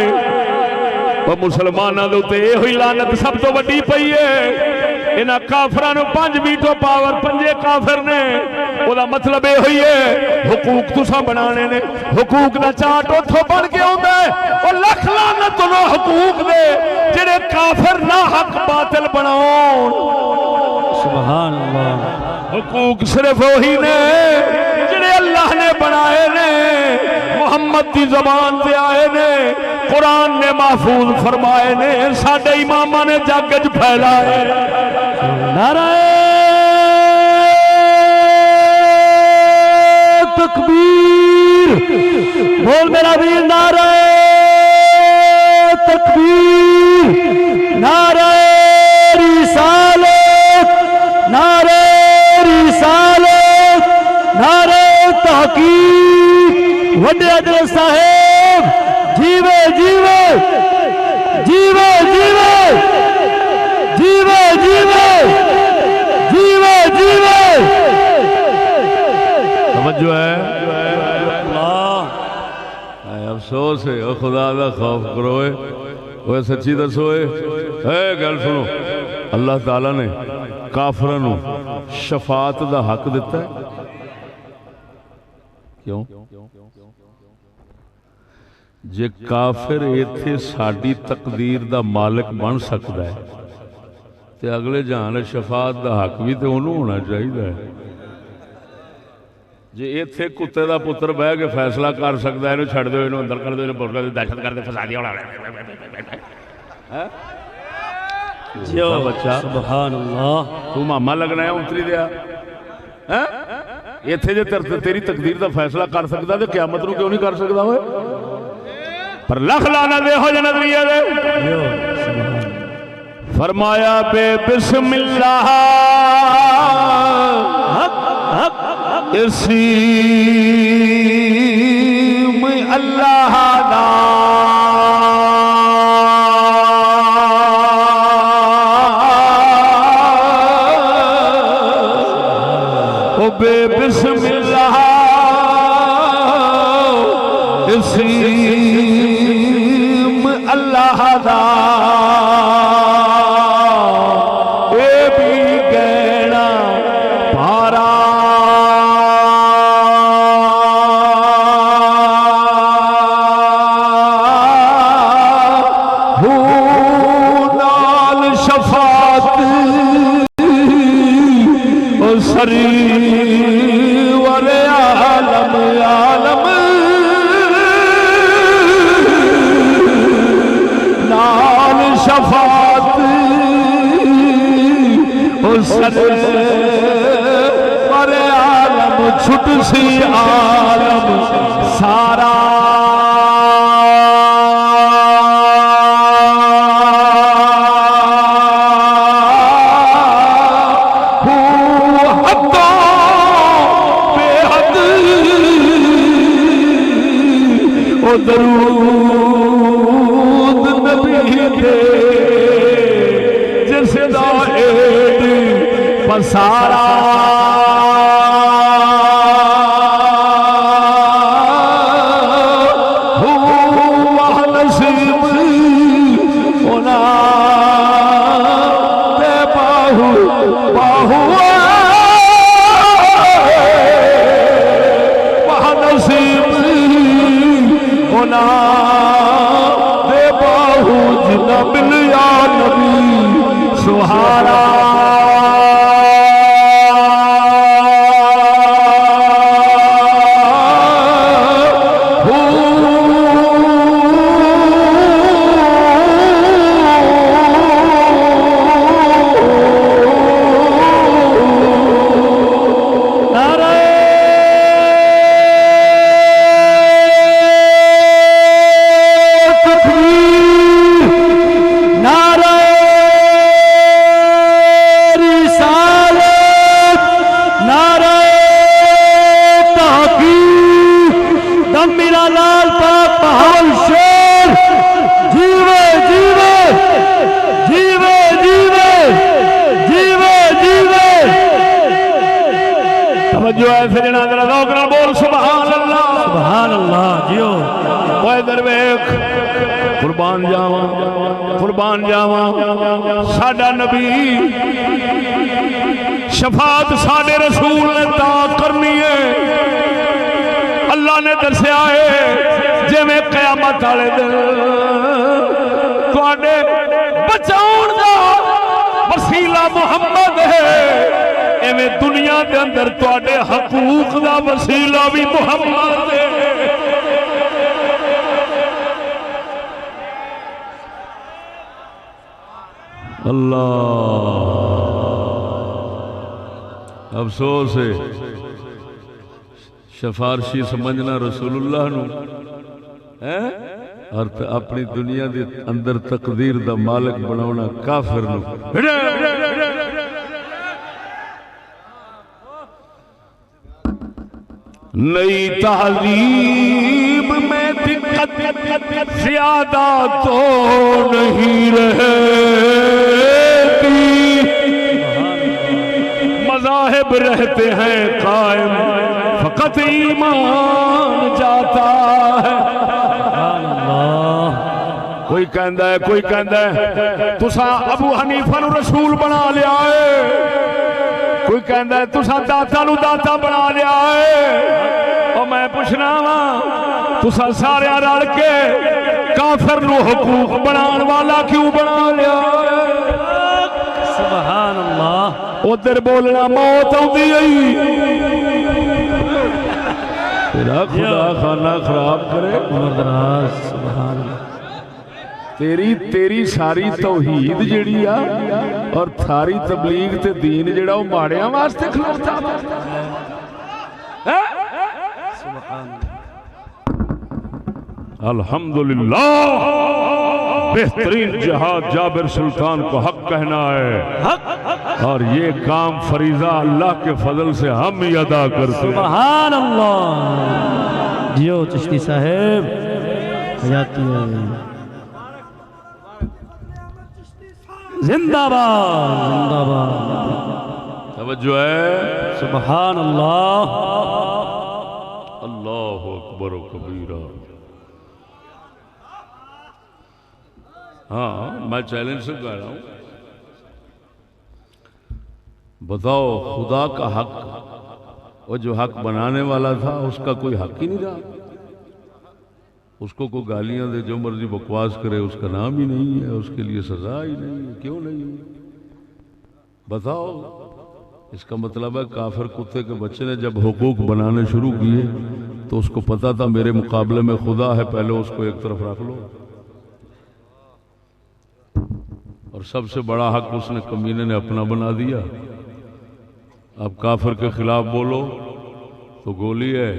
وہ مسلمانوں کے اتنے یہ ہوئی لعنت سب تو وڈی پئی ہے، انہاں کافراں نوں 5 ویٹو پاور 5 کافر نے، وہ مطلب یہ ہوئی ہے حقوق تساں بنانے نے، حقوق دا چاٹ اتھوں بن کے آوندا ہے، وہ لکھ لعنت انہاں حقوق دے جڑے کافر نہ حق باطل بناون۔ سبحان اللہ۔ حقوق صرف وہی نے جڑے اللہ نے بنائے نے، محمد کی زبان سے آئے نے، قرآن نے محفوظ فرمائے نے، ساڈے اماماں نے جگ وچ پھیلائے۔ نعرہ تکبیر، بول میرا ویر نعرہ تکبیر، نعرہ رسالت، نعرہ رسالت، نعرہ تحقیق۔ وڈے حضرت صاحب جیوے جیوے جیوے جیوے جیوے جیوے جیوے جیوے۔ توجہ ہے؟ افسوس ہے، او خدا دا خوف کرو، وہ سچی دسو، گل سنو، اللہ تعالیٰ نے کافراں نوں شفاعت دا حق دیتا ہے، کیوں؟ جے کافر ایتھے ساڈی تقدیر دا مالک بن سکتا ہے تے اگلے جہان شفاعت دا حق بھی تے انہوں ہونا چاہیے۔ جے ایتھے کتے دا پتر بہ کے فیصلہ کر سکتا ہے، چھڑ دو، انہوں اندر کر دو، انہوں بولے دہشت گرد فسادی ہونا جیو بچہ۔ سبحان اللہ۔ تو ماما لگنا ہے انتری دیا، ایتھے جے تیری تقدیر دا فیصلہ کر سکتا تو قیامت نو کیوں نہیں کر سکتا ہوئے؟ پر لکھ لانا دے ہو جا نظریہ دے۔ فرمایا بے بسم اللہ اسم اللہ دا او بے بسم اللہ اسم اللہ دا اے بھی گہنا بھارا سرور عالم عالم نال شفاعت سرور عالم چھٹ سی عالم سارا درود نبی دے جس دا ایڈ پسارا ہوا نصیب ہونا تے باہو باہو وہ نصیب دے باہو جنا ملیا نبی سہارا جو ہے پھر ذرا ذوق نہ بول سبحان اللہ۔ سبحان اللہ جیو قربان جاواں قربان جاواں ساڈا نبی شفاعت ساڈے رسول نے تا کرنی ہے اللہ نے دسیا ہے جی میں قیامت والے دن تواڈے بچاؤن دا وسیلہ محمد ہے ایویں دنیا دے اندر تواڈے حقوق دا وسیلہ بھی محمد ہے اللہ افسوس ہے شفارشی سمجھنا رسول اللہ نو اور اپنی دنیا دے اندر تقدیر دا مالک بناونا کافر نو نئی تہذیب میں دقت زیادہ تو نہیں رہتی مذاہب رہتے ہیں قائم فقط ایمان جاتا ہے کوئی کہندا ہے تسا ابو حنیفہ نو رسول بنا لیا ہے کوئی کہندا ہے تسا داتا نو داتا بنا لیا ہے اور میں پوچھنا وا تسا سارے رل کے کافر نو حقوق بنان والا کیوں بنا لیا سبحان اللہ ادھر بولنا موت آتی گئی تیرا خدا خانہ خراب کرے سبحان اللہ تیری ساری توحید جڑی آ اور تھاری تبلیغ تے دین جڑا وہ ماڑیاں واسطے کھلوتا الحمدللہ بہترین جہاد جابر سلطان کو حق کہنا ہے اور یہ کام فریضہ اللہ کے فضل سے ہم ہی ادا کرتے ہیں سبحان اللہ جیو چشتی صاحب حیاتی ہے زندہ باد زندہ باد توجہ ہے سبحان اللہ اللہ اکبر و کبیرہ ہاں میں چیلنج سے کہہ رہا ہوں بتاؤ خدا کا حق وہ جو حق بنانے والا تھا اس کا کوئی حق ہی نہیں رہا اس کو کوئی گالیاں دے جو مرضی بکواس کرے اس کا نام ہی نہیں ہے اس کے لیے سزا ہی نہیں ہے کیوں نہیں ہے بتاؤ اس کا مطلب ہے کافر کتے کے بچے نے جب حقوق بنانے شروع کیے تو اس کو پتا تھا میرے مقابلے میں خدا ہے پہلے اس کو ایک طرف رکھ لو اور سب سے بڑا حق اس نے کمینے نے اپنا بنا دیا اب کافر کے خلاف بولو تو گولی ہے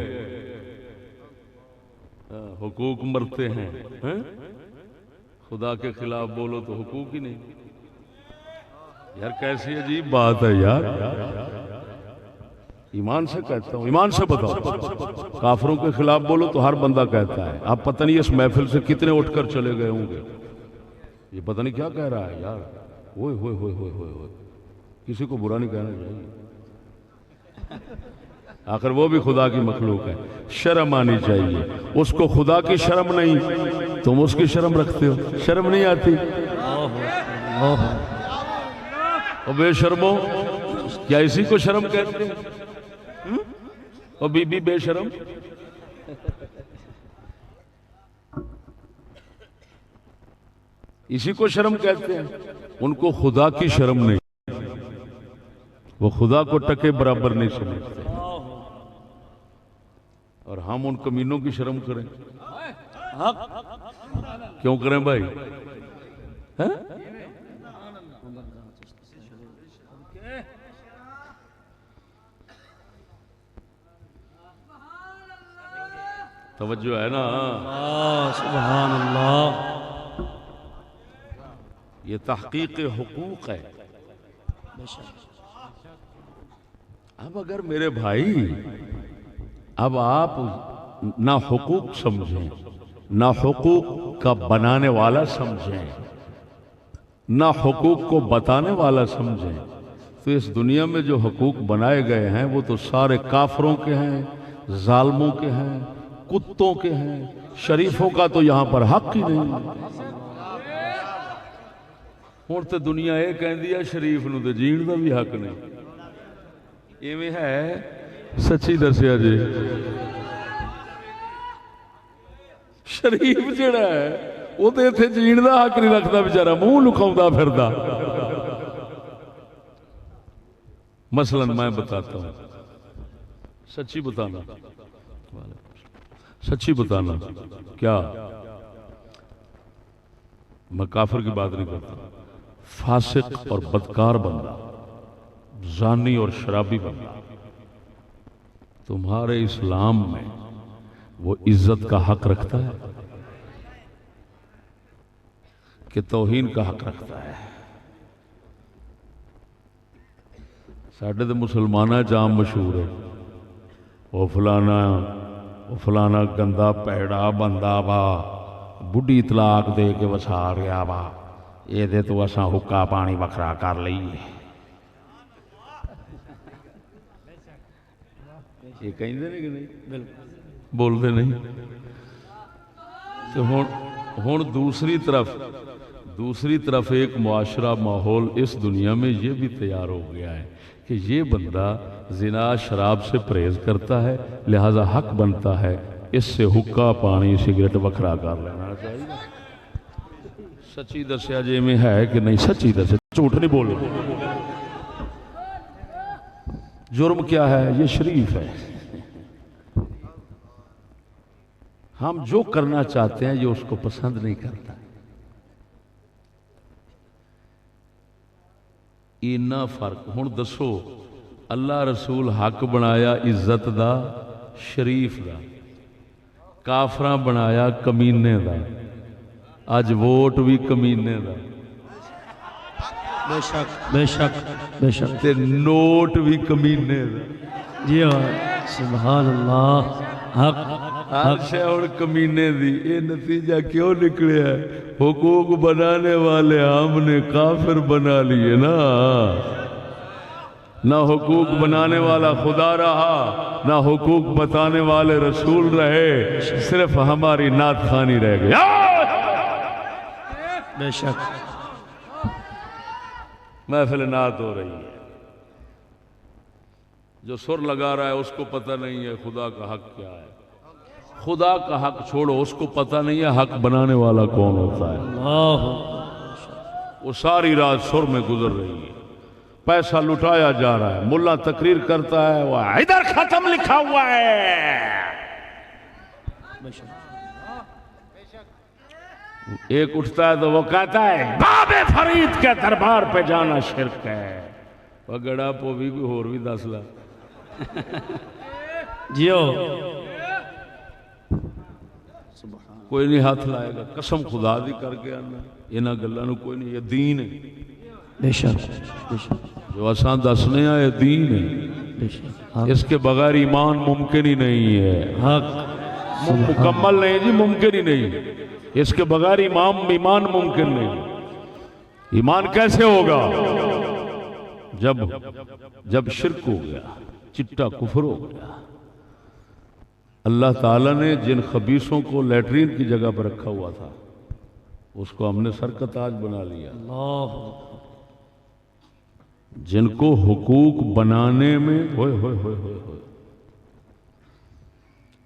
حقوق مرتے ہیں خدا کے خلاف بولو تو حقوق ہی نہیں یار کیسی عجیب بات ہے یار ایمان سے کہتا ہوں ایمان سے بتاؤ کافروں کے خلاف بولو تو ہر بندہ کہتا ہے آپ پتہ نہیں اس محفل سے کتنے اٹھ کر چلے گئے ہوں گے یہ پتہ نہیں کیا کہہ رہا ہے یار ہوئے ہوئے ہوئے ہوئے ہوئے کسی کو برا نہیں کہنا چاہیے آخر وہ بھی خدا کی مخلوق ہے شرم آنی چاہیے اس کو خدا کی شرم نہیں تم اس کی شرم رکھتے ہو شرم نہیں آتی اور بے شرمو کیا اسی کو شرم کہتے ہیں اور بی بی بے شرم اسی کو شرم کہتے ہیں ان کو خدا کی شرم نہیں وہ خدا کو ٹکے برابر نہیں سمجھتے اور ہم ان کمینوں کی شرم کریں کیوں کریں بھائی توجہ ہے نا سبحان اللہ یہ تحقیق حقوق ہے اب اگر میرے بھائی اب آپ نہ حقوق سمجھیں نہ حقوق کا بنانے والا سمجھیں نہ حقوق کو بتانے والا سمجھیں تو اس دنیا میں جو حقوق بنائے گئے ہیں وہ تو سارے کافروں کے ہیں ظالموں کے ہیں کتوں کے ہیں شریفوں کا تو یہاں پر حق ہی نہیں. ہوں تو دنیا یہ کہندی ہے شریف نو تے جین دا بھی حق نہیں. ایویں ہے؟ سچی دسیا جی. شریف جڑا ہے وہ تو اتنے جین دا حق نہیں رکھتا بیچارہ، منہ لکاؤں پھردا. مثلا میں بتاتا ہوں، سچی بتانا، سچی بتانا کیا، میں کافر کی بات نہیں کرتا، فاسق اور بدکار بندہ، زانی اور شرابی بندہ تمہارے اسلام میں وہ عزت کا حق رکھتا ہے کہ توہین کا حق رکھتا ہے؟ ساڈے تو مسلمانہ جام مشہور ہے، وہ فلانا گندا پیڑا بندہ وا بڈھی طلاق دے کے وسا گیا وا، یہ تو اساں حکا پانی وکھرا کر لئیے. یہ کہیں دے نہیں کہ نہیں بولتے نہیں. تو ہوں دوسری طرف ایک معاشرہ ماحول اس دنیا میں یہ بھی تیار ہو گیا ہے کہ یہ بندہ زنا شراب سے پرہیز کرتا ہے، لہذا حق بنتا ہے اس سے حکا پانی سگریٹ وکھرا کر لینا چاہیے. سچی دسیا جی میں ہے کہ نہیں؟ سچی دسیا، جھوٹ نہیں بولو. جرم کیا ہے؟ یہ شریف ہے. ہم جو کرنا چاہتے ہیں یہ اس کو پسند نہیں کرتا. اینا فرق. ہن دسو اللہ رسول حق بنایا عزت دا، شریف دا، کافراں بنایا کمینے دا. اج ووٹ بھی کمینے دا، بے شک بے شک بے شک، تے نوٹ بھی کمینے دا. جی ہاں سبحان اللہ. حق ہر شے ہن کمینے دی. یہ نتیجہ کیوں نکلیا ہے؟ حقوق بنانے والے ہم نے کافر بنا لیے نا. نہ حقوق بنانے والا خدا رہا، نہ حقوق بتانے والے رسول رہے، صرف ہماری نعت خوانی رہ گئی. بے شک. محفل نعت ہو رہی ہے، جو سر لگا رہا ہے اس کو پتہ نہیں ہے خدا کا حق کیا ہے. خدا کا حق چھوڑو، اس کو پتہ نہیں ہے حق بنانے والا کون ہوتا ہے. وہ ساری رات سر میں گزر رہی ہے، پیسہ لٹایا جا رہا ہے، ملا تقریر کرتا ہے وہ ادھر ختم لکھا ہوا ہے. ایک اٹھتا ہے تو وہ کہتا ہے باب فرید کے دربار پہ جانا شرک ہے. وہ گڑا پو بھی کوئی اور بھی دس لا جیو. کوئی نہیں ہاتھ لائے گا، قسم خدا دی کر کے آنا انہاں گلاں نو کوئی نہیں. یہ دین ہے. بے شک بے شک. جو اساں دسنے ہیں یہ دین ہے. بے شک. اس کے بغیر ایمان ممکن ہی نہیں ہے. حق مکمل نہیں جی، ممکن ہی نہیں. اس کے بغیر ایمان ممکن نہیں. ایمان کیسے ہوگا؟ جب شرک ہو گیا، چٹا کفر ہو گیا. اللہ تعالیٰ نے جن خبیثوں کو لیٹرین کی جگہ پر رکھا ہوا تھا اس کو ہم نے سر کا تاج بنا لیا. جن کو حقوق بنانے میں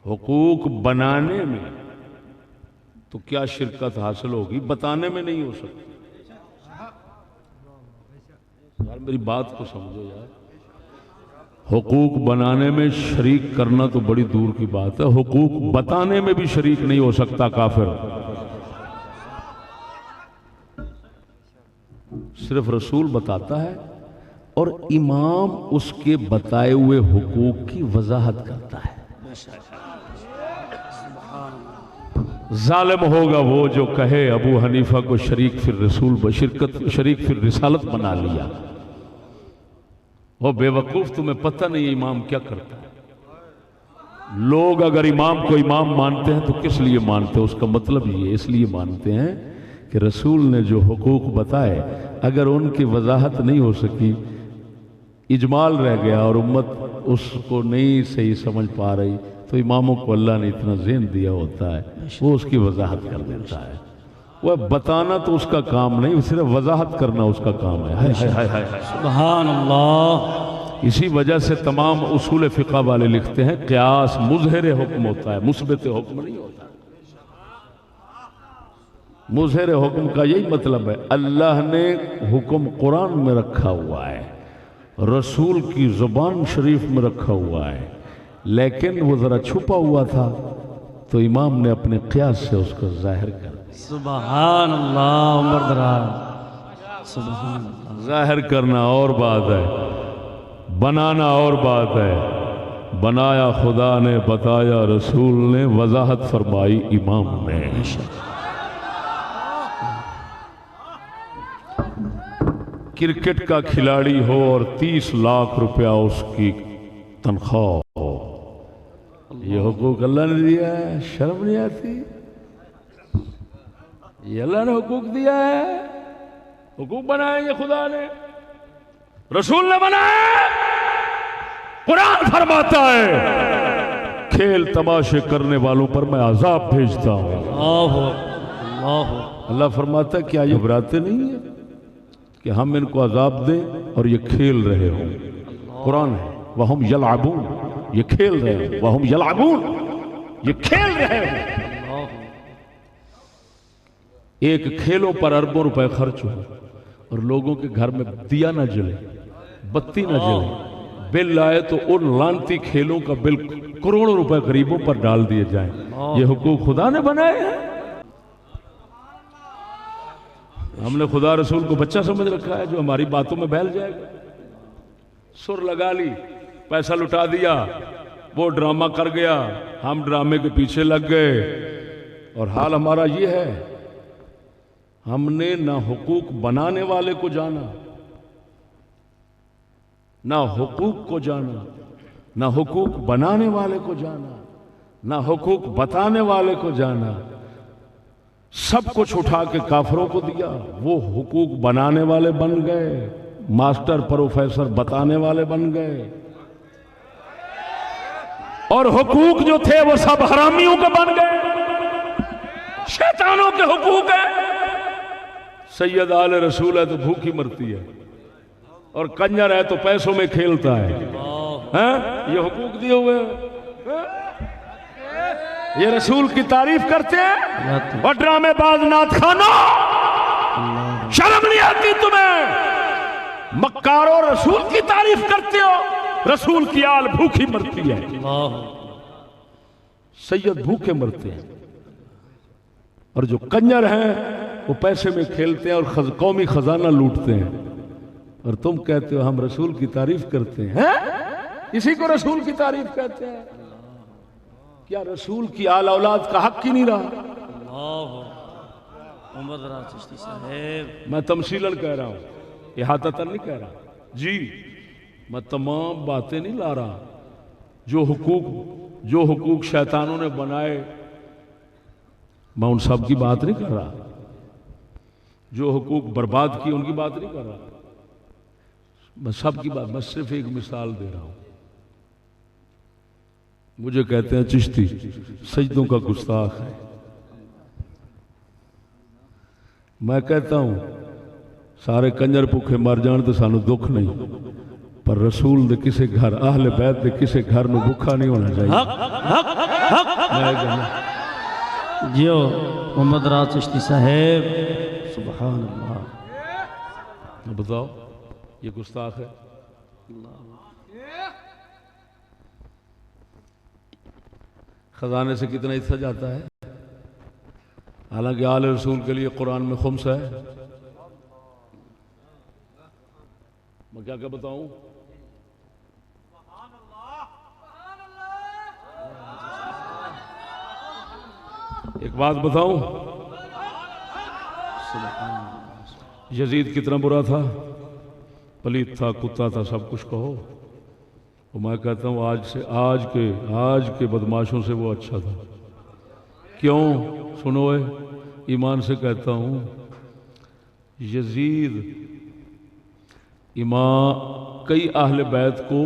حقوق بنانے میں تو کیا شرکت حاصل ہوگی، بتانے میں نہیں ہو سکتی. یار میری بات کو سمجھو یار. حقوق بنانے میں شریک کرنا تو بڑی دور کی بات ہے، حقوق بتانے میں بھی شریک نہیں ہو سکتا کافر. صرف رسول بتاتا ہے اور امام اس کے بتائے ہوئے حقوق کی وضاحت کرتا ہے. ظالم ہوگا وہ جو کہے ابو حنیفہ کو شریک فی الرسول شریک فی الرسالت بنا لیا. وہ بے وقوف، تمہیں پتہ نہیں امام کیا کرتا ہے. لوگ اگر امام کو امام مانتے ہیں تو کس لیے مانتے ہیں؟ اس کا مطلب یہ اس لیے مانتے ہیں کہ رسول نے جو حقوق بتائے اگر ان کی وضاحت نہیں ہو سکی، اجمال رہ گیا اور امت اس کو نہیں صحیح سمجھ پا رہی، تو اماموں کو اللہ نے اتنا ذہن دیا ہوتا ہے وہ اس کی وضاحت کر دیتا ہے. وہ بتانا تو اس کا کام نہیں، صرف وضاحت کرنا اس کا کام ہے. ہائے ہائے ہائے ہائے. سبحان اللہ. اسی وجہ سے تمام اصول فقہ والے لکھتے ہیں قیاس مظہر حکم ہوتا ہے، مثبت حکم نہیں ہوتا. مظہر حکم کا یہی مطلب ہے اللہ نے حکم قرآن میں رکھا ہوا ہے، رسول کی زبان شریف میں رکھا ہوا ہے، لیکن وہ ذرا چھپا ہوا تھا تو امام نے اپنے قیاس سے اس کو ظاہر کر دیا. سبحان اللہ. عمر دراز. سبحان اللہ. ظاہر کرنا اور بات ہے، بنانا اور بات ہے. بنایا خدا نے، بتایا رسول نے، وضاحت فرمائی امام نے. کرکٹ کا کھلاڑی ہو اور 30 لاکھ روپیہ اس کی تنخواہ ہو، یہ حقوق اللہ نے دیا ہے. شرم نہیں آتی؟ یہ اللہ نے حقوق دیا ہے. حقوق بنائے یہ خدا نے، رسول نے بنائے. قرآن فرماتا ہے کھیل تماشے کرنے والوں پر میں عذاب بھیجتا ہوں. اللہ فرماتا ہے کیا یہ گھبراتے نہیں ہیں کہ ہم ان کو عذاب دیں اور یہ کھیل رہے ہوں؟ قرآن ہے وَهُمْ يَلْعَبُونَ، یہ کھیل رہے ہیں. وَهُمْ يَلْعَبُونَ، یہ کھیل رہے ہیں. ایک کھیلوں پر اربوں روپے خرچ ہو اور لوگوں کے گھر میں دیا نہ جلے، بتی نہ جلے، بل آئے تو ان لانتی کھیلوں کا بل کروڑوں روپے غریبوں پر ڈال دیے جائیں. یہ حقوق خدا نے بنائے ہیں. ہم نے خدا رسول کو بچہ سمجھ رکھا ہے جو ہماری باتوں میں بہل جائے گا. سر لگا لی، پیسہ لٹا دیا، وہ ڈرامہ کر گیا، ہم ڈرامے کے پیچھے لگ گئے. اور حال ہمارا یہ ہے ہم نے نہ حقوق بنانے والے کو جانا، نہ حقوق کو جانا، نہ حقوق بنانے والے کو جانا، نہ حقوق بتانے والے کو جانا. سب کچھ اٹھا کے کافروں کو دیا. وہ حقوق بنانے والے بن گئے، ماسٹر پروفیسر بتانے والے بن گئے، اور حقوق جو تھے وہ سب حرامیوں کے بن گئے، شیطانوں کے حقوق ہیں. سید آل رسول ہے تو بھوکی مرتی ہے، اور کنجر ہے تو پیسوں میں کھیلتا ہے. یہ حقوق دیے ہوئے ہیں. یہ رسول کی تعریف کرتے ہیں اور ڈرامے باز نعت خانوں، شرم نہیں آتی تمہیں؟ مکارو رسول کی تعریف کرتے ہو، رسول کی آل بھوکی مرتی ہے، سید بھوکے مرتے ہیں. اور جو کنجر ہیں وہ پیسے میں کھیلتے ہیں اور قومی خزانہ لوٹتے ہیں. اور تم کہتے ہو ہم رسول کی تعریف کرتے ہیں. اسی کو رسول کی تعریف کہتے ہیں. کیا رسول کی آل اولاد کا حق ہی نہیں رہا؟ میں تمثیلاً کہہ رہا ہوں، احاطتاً نہیں کہہ رہا. جی میں تمام باتیں نہیں لا رہا. جو حقوق شیطانوں نے بنائے میں ان سب کی بات نہیں کر رہا. جو حقوق برباد کی ان کی بات نہیں کر رہا. میں سب کی بات، میں صرف ایک مثال دے رہا ہوں. مجھے کہتے ہیں چشتی سجدوں کا گستاخ ہے. میں کہتا ہوں سارے کنجر بھوکے مر جان تو سانو دکھ نہیں، پر رسول دے کسے گھر، اہل بیت دے کسے گھر نو بھوکا نہیں ہونا چاہیے. جیو محمد راز چشتی صاحب. سبحان اللہ. بتاؤ یہ گستاخ ہے؟ خزانے سے کتنا حصہ جاتا ہے؟ حالانکہ آل رسول کے لیے قرآن میں خمس ہے. میں کیا کیا بتاؤں؟ ایک بات بتاؤں، یزید کتنا برا تھا، پلیت تھا، کتا تھا، سب کچھ کہو. تو میں کہتا ہوں آج کے بدماشوں سے وہ اچھا تھا. کیوں؟ سنو ایمان سے کہتا ہوں، یزید امام کئی اہل بیت کو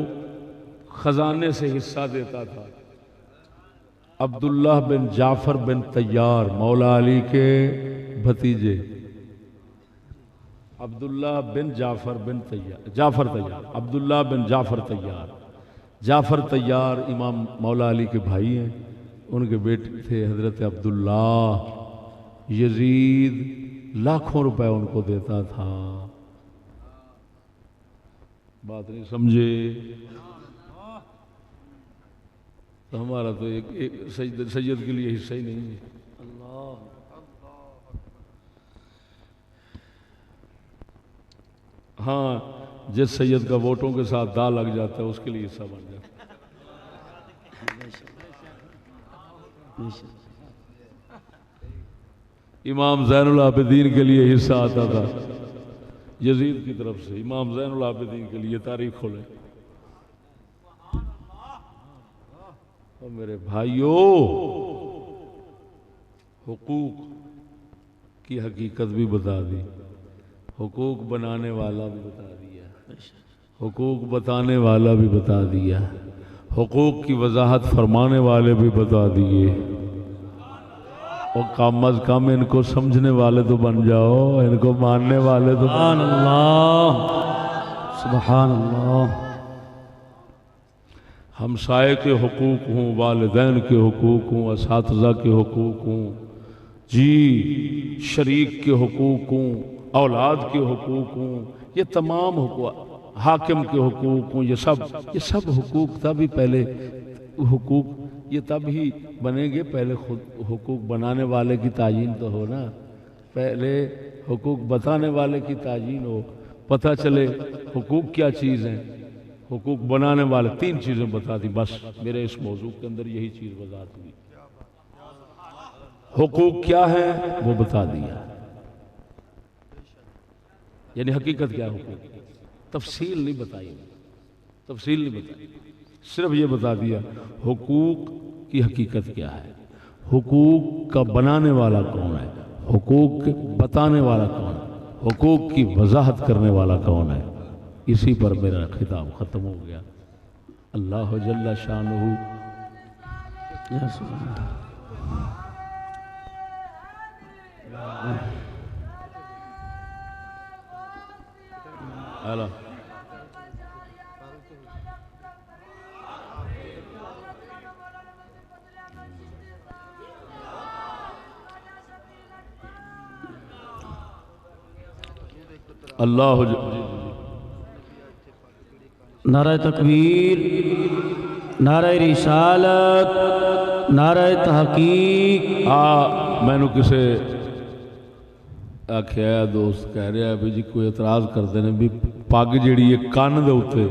خزانے سے حصہ دیتا تھا. عبداللہ بن جعفر بن طیار مولا علی کے بھتیجے، عبداللہ بن جعفر بن جعفر طیار، عبداللہ بن جعفر طیار، جعفر طیار امام مولا علی کے بھائی ہیں، ان کے بیٹے تھے حضرت عبداللہ۔ یزید لاکھوں روپے ان کو دیتا تھا، بات نہیں سمجھے؟ تو ہمارا تو ایک سید کے لیے حصہ ہی نہیں ہے۔ ہاں جس سید کا ووٹوں کے ساتھ دا لگ جاتا ہے اس کے لیے حصہ بن جاتا ہے۔ امام زین العابدین کے لیے حصہ آتا تھا یزید کی طرف سے، امام زین العابدین کے لیے تاریخ کھولے۔ اور میرے بھائیوں، حقوق کی حقیقت بھی بتا دی، حقوق بنانے والا بھی بتا دیا، حقوق بتانے والا بھی بتا دیا، حقوق کی وضاحت فرمانے والے بھی بتا دیے، اور کم از کم ان کو سمجھنے والے تو بن جاؤ، ان کو ماننے والے تو سبحان اللہ، سبحان اللہ۔ ہمسائے کے حقوق ہوں، والدین کے حقوق ہوں، اساتذہ کے حقوق ہوں، جی شریک کے حقوق ہوں، اولاد کے حقوق ہوں، یہ تمام حقوق، حاکم کے حقوق ہوں، یہ سب حقوق تب ہی پہلے حقوق یہ تب ہی بنیں گے، پہلے خود حقوق بنانے والے کی تعیین تو ہو نا، پہلے حقوق بتانے والے کی تعیین ہو، پتہ چلے حقوق کیا چیز ہیں۔ حقوق بنانے والے تین چیزیں بتا دی، بس میرے اس موضوع کے اندر یہی چیز وضاحت ہوئی۔ حقوق کیا ہے وہ بتا دیا، یعنی حقیقت کیا ہے حقوق، تفصیل نہیں بتائی، تفصیل نہیں بتائی، صرف یہ بتا دیا حقوق کی حقیقت کیا ہے، حقوق کا بنانے والا کون ہے، حقوق بتانے والا کون ہے، حقوق کی وضاحت کرنے والا کون ہے۔ اسی پر میرا خطاب ختم ہو گیا۔ اللہ جل شانہ اعلیٰ اللہ نعرہ تکبیر، نعرہ رسالت، نعرہ تحقیق۔ میں نے کسے آخیا دوست کہہ رہا ہے بھی جی کوئی اعتراض کرتے ہیں بھی پگ جیڑی ہے کن دے اوتے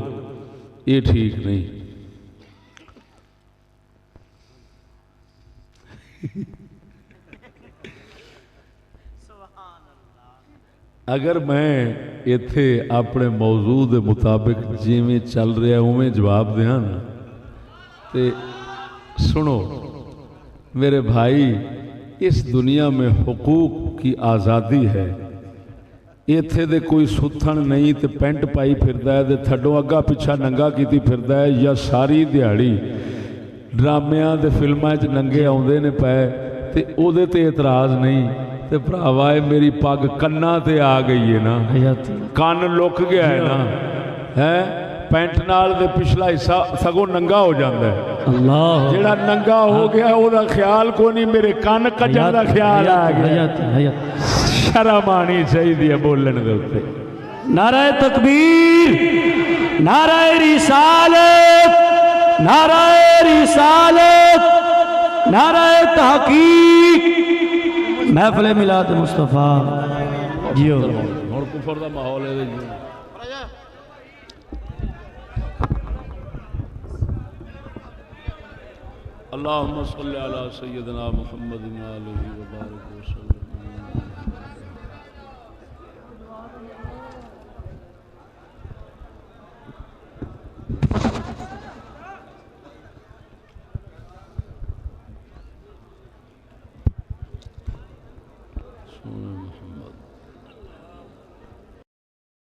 یہ ٹھیک نہیں۔ اگر میں ایتھے اپنے موضوع دے مطابق جیویں چل رہا ہے اویں جواب دیاں نا تے سنو میرے بھائی، اس دنیا میں حقوق کی آزادی ہے، ایتھے دے کوئی ستھن نہیں تے پینٹ پائی پھردا ہے تے تھڈوں اگا پچھا ننگا کیتی پھردا ہے، یا ساری دیہڑی ڈرامیاں دے فلماں وچ ننگے آوندے نے پئے تے او دے تے اعتراض نہیں تے بھراوا میری پگ کنا تے آ گئی ہے نا، کان لک گیا ہے نا، ہے پینٹ نال دے پچھلا حصہ سگوں ننگا ہو جاندہ ہے، اللہ جیڑا ننگا ہو گیا او دا خیال کو نہیں، میرے کان کجن دا خیال آ گیا۔ شرم آنی چاہیے بولن دے اوتے۔ نعرہ تکبیر، نعرہ رسالت، نعرہ رسالت، نعرہ تحقیق، محفل میلاد مصطفیٰ جیو۔ اور کفر دا ماحول ہے جی۔ اللہم صلی علی سیدنا محمد و آلہ و بارک وسلم۔